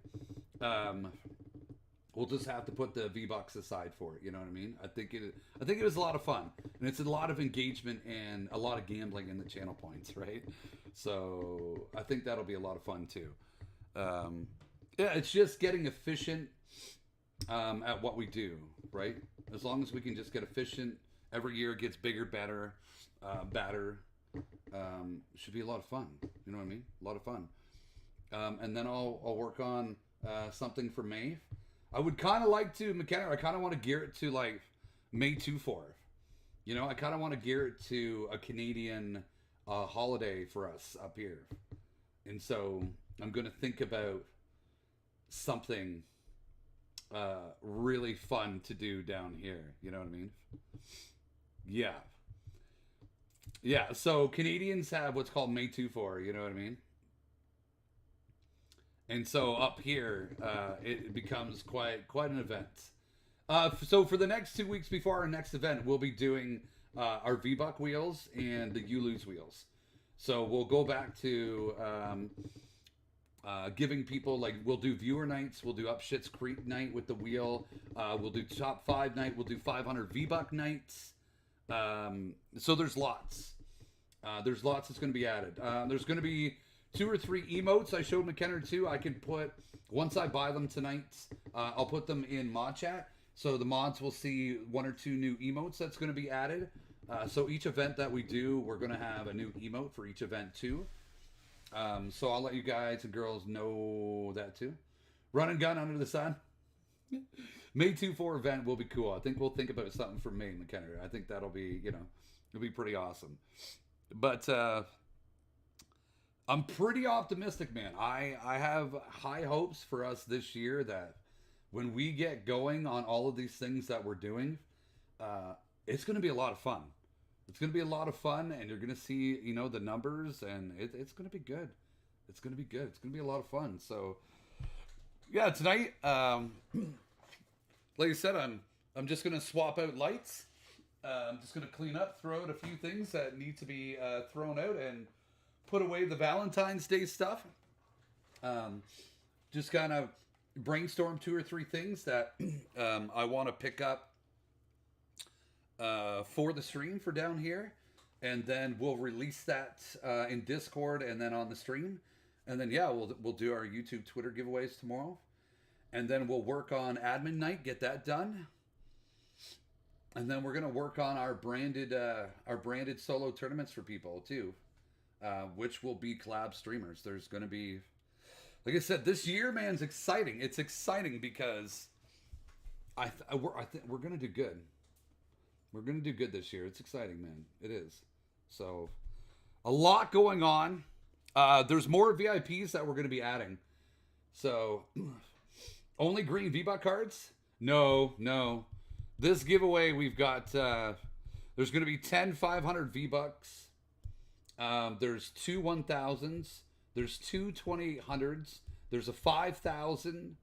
We'll just have to put the V-Bucks aside for it. You know what I mean? I think it was a lot of fun, and it's a lot of engagement and a lot of gambling in the Channel Points, right? So I think that'll be a lot of fun too. It's just getting efficient at what we do, right? As long as we can just get efficient, every year it gets bigger, better, should be a lot of fun. You know what I mean? A lot of fun. And then I'll work on something for May. I would kind of like to, McKenna, I kind of want to gear it to like May 2-4. I kind of want to gear it to a Canadian holiday for us up here. And so I'm going to think about something really fun to do down here. You know what I mean? Yeah. Yeah, so Canadians have what's called May 2-4, you know what I mean? And so up here, it becomes quite an event. So for the next 2 weeks before our next event, we'll be doing our V-Buck wheels and the You Lose wheels. So we'll go back to giving people, like, we'll do viewer nights, we'll do Up Shit's Creek night with the wheel, we'll do top 5 night, we'll do 500 V-Buck nights. So there's lots. There's lots that's going to be added. There's going to be 2 or 3 emotes I showed McKenna too. I can put, once I buy them tonight, I'll put them in mod chat. So the mods will see 1 or 2 new emotes that's going to be added. So each event that we do, we're going to have a new emote for each event too. So I'll let you guys and girls know that too. Run and gun under the sun. May 2-4 event will be cool. I think we'll think about something for May, McKenna. I think that'll be, it'll be pretty awesome. But I'm pretty optimistic, man. I have high hopes for us this year that when we get going on all of these things that we're doing, it's going to be a lot of fun. It's going to be a lot of fun, and you're going to see, the numbers, and it's going to be good. It's going to be good. It's going to be a lot of fun. So, yeah, tonight, like I said, I'm just going to swap out lights. I'm just going to clean up, throw out a few things that need to be thrown out, and put away the Valentine's Day stuff. Just kind of brainstorm 2 or 3 things that I want to pick up for the stream for down here. And then we'll release that in Discord and then on the stream. And then, yeah, we'll do our YouTube, Twitter giveaways tomorrow. And then we'll work on admin night, get that done. And then we're gonna work on our branded solo tournaments for people too, which will be collab streamers. There's gonna be, like I said, this year, man, is exciting. It's exciting because we're gonna do good. We're gonna do good this year. It's exciting, man. It is. So, a lot going on. There's more VIPs that we're gonna be adding. So, only green V-Buck cards? No. This giveaway, we've got, there's going to be 10 500 V-Bucks. There's 2 1000s. There's 2 2800s. There's a 5,000.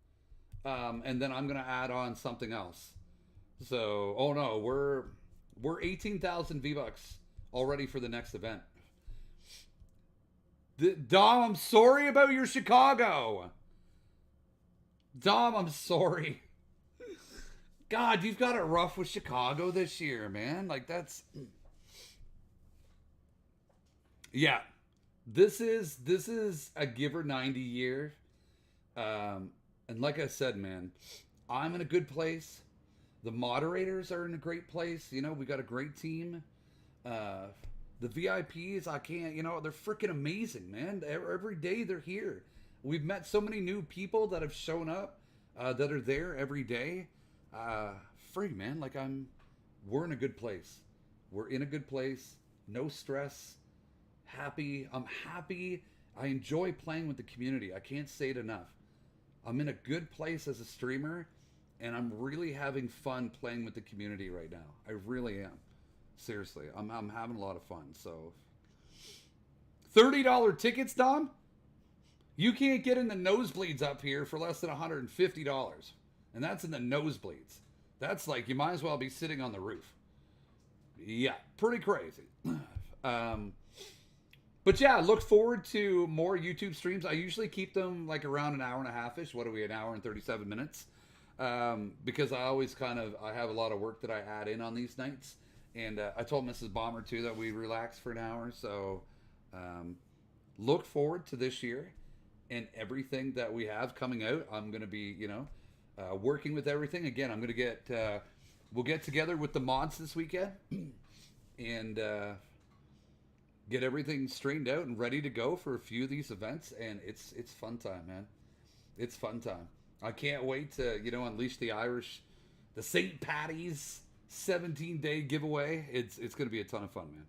And then I'm going to add on something else. So, oh no, we're 18,000 V-Bucks already for the next event. Dom, I'm sorry about your Chicago. Dom, I'm sorry. God, you've got it rough with Chicago this year, man. Like, that's... Yeah. This is a Giver 90 year. And like I said, man, I'm in a good place. The moderators are in a great place. You know, we got a great team. The VIPs, I can't, you know, they're freaking amazing, man. Every day they're here. We've met so many new people that have shown up, that are there every day. Free, man. Like, we're in a good place. We're in a good place. No stress. Happy. I'm happy. I enjoy playing with the community. I can't say it enough. I'm in a good place as a streamer, and I'm really having fun playing with the community right now. I really am. Seriously. I'm having a lot of fun. So, $30 tickets, Dom? You can't get in the nosebleeds up here for less than $150. And that's in the nosebleeds. That's like, you might as well be sitting on the roof. Yeah, pretty crazy. But yeah, look forward to more YouTube streams. I usually keep them like around an hour and a half-ish. What are we, an hour and 37 minutes? Because I always I have a lot of work that I add in on these nights. And I told Mrs. Bomber too that we relax for an hour. So look forward to this year and everything that we have coming out. I'm going to be, you know, working with everything. Again, I'm going to we'll get together with the mods this weekend and get everything straightened out and ready to go for a few of these events. And it's fun time, man. It's fun time. I can't wait to, you know, unleash the Irish, the St. Patty's 17-day giveaway. It's going to be a ton of fun, man.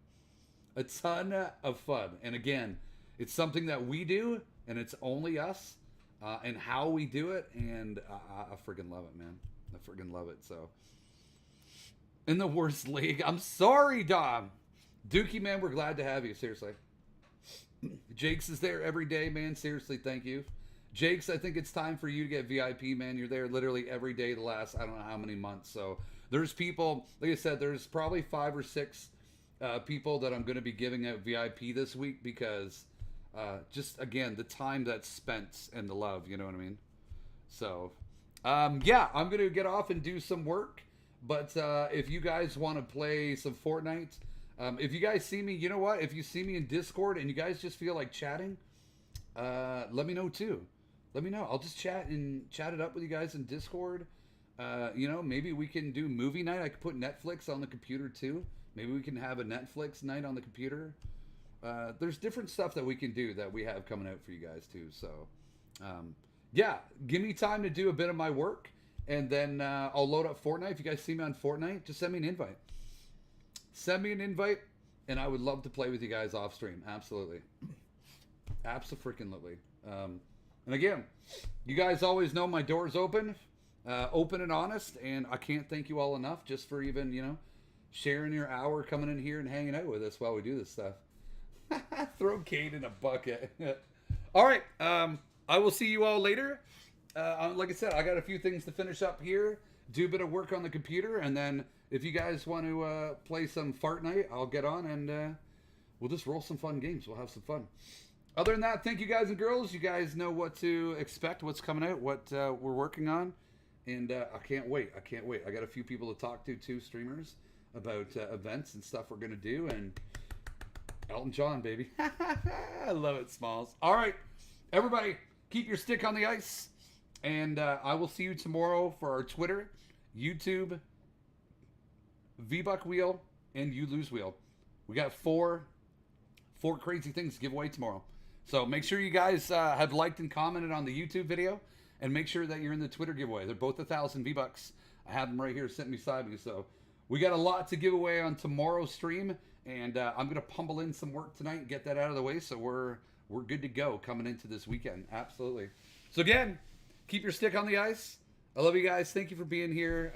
A ton of fun. And again, it's something that we do, and it's only us. And how we do it, and I friggin' love it, man. I friggin' love it, so. In the worst league. I'm sorry, Dom. Dookie, man, we're glad to have you, seriously. Jake's is there every day, man. Seriously, thank you. Jake's, I think it's time for you to get VIP, man. You're there literally every day the last, I don't know how many months. So there's people, like I said, there's probably 5 or 6 people that I'm going to be giving out VIP this week because... just again, the time that's spent and the love, you know what I mean? So, yeah, I'm going to get off and do some work. But if you guys want to play some Fortnite, if you guys see me, you know what? If you see me in Discord and you guys just feel like chatting, let me know too. Let me know. I'll just chat it up with you guys in Discord. You know, maybe we can do movie night. I could put Netflix on the computer too. Maybe we can have a Netflix night on the computer. There's different stuff that we can do that we have coming out for you guys too. So, yeah, give me time to do a bit of my work, and then I'll load up Fortnite. If you guys see me on Fortnite, just send me an invite. Send me an invite, and I would love to play with you guys off stream. Absolutely. Abso-freaking-lutely. And again, you guys always know my door's open, open and honest, and I can't thank you all enough just for even, you know, sharing your hour coming in here and hanging out with us while we do this stuff. Throw Kate in a bucket. All right. I will see you all later. Like I said, I got a few things to finish up here do a bit of work on the computer, and then if you guys want to play some Fart Night, I'll get on and we'll just roll some fun games. We'll have some fun. Other than that, thank you guys and girls. You guys know what to expect, what's coming out, what we're working on. And I can't wait. I can't wait. I got a few people to talk to, too, streamers, about events and stuff we're going to do. And Elton John, baby. I love it, Smalls. All right. Everybody, keep your stick on the ice. And I will see you tomorrow for our Twitter, YouTube, V-Buck Wheel, and You Lose Wheel. We got four crazy things to give away tomorrow. So make sure you guys have liked and commented on the YouTube video, and make sure that you're in the Twitter giveaway. They're both 1,000 V-Bucks. I have them right here sitting beside me. So we got a lot to give away on tomorrow's stream, and I'm gonna pummel in some work tonight and get that out of the way. So we're good to go coming into this weekend. Absolutely. So again, keep your stick on the ice. I love you guys. Thank you for being here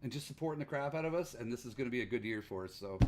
and just supporting the crap out of us. And this is going to be a good year for us. So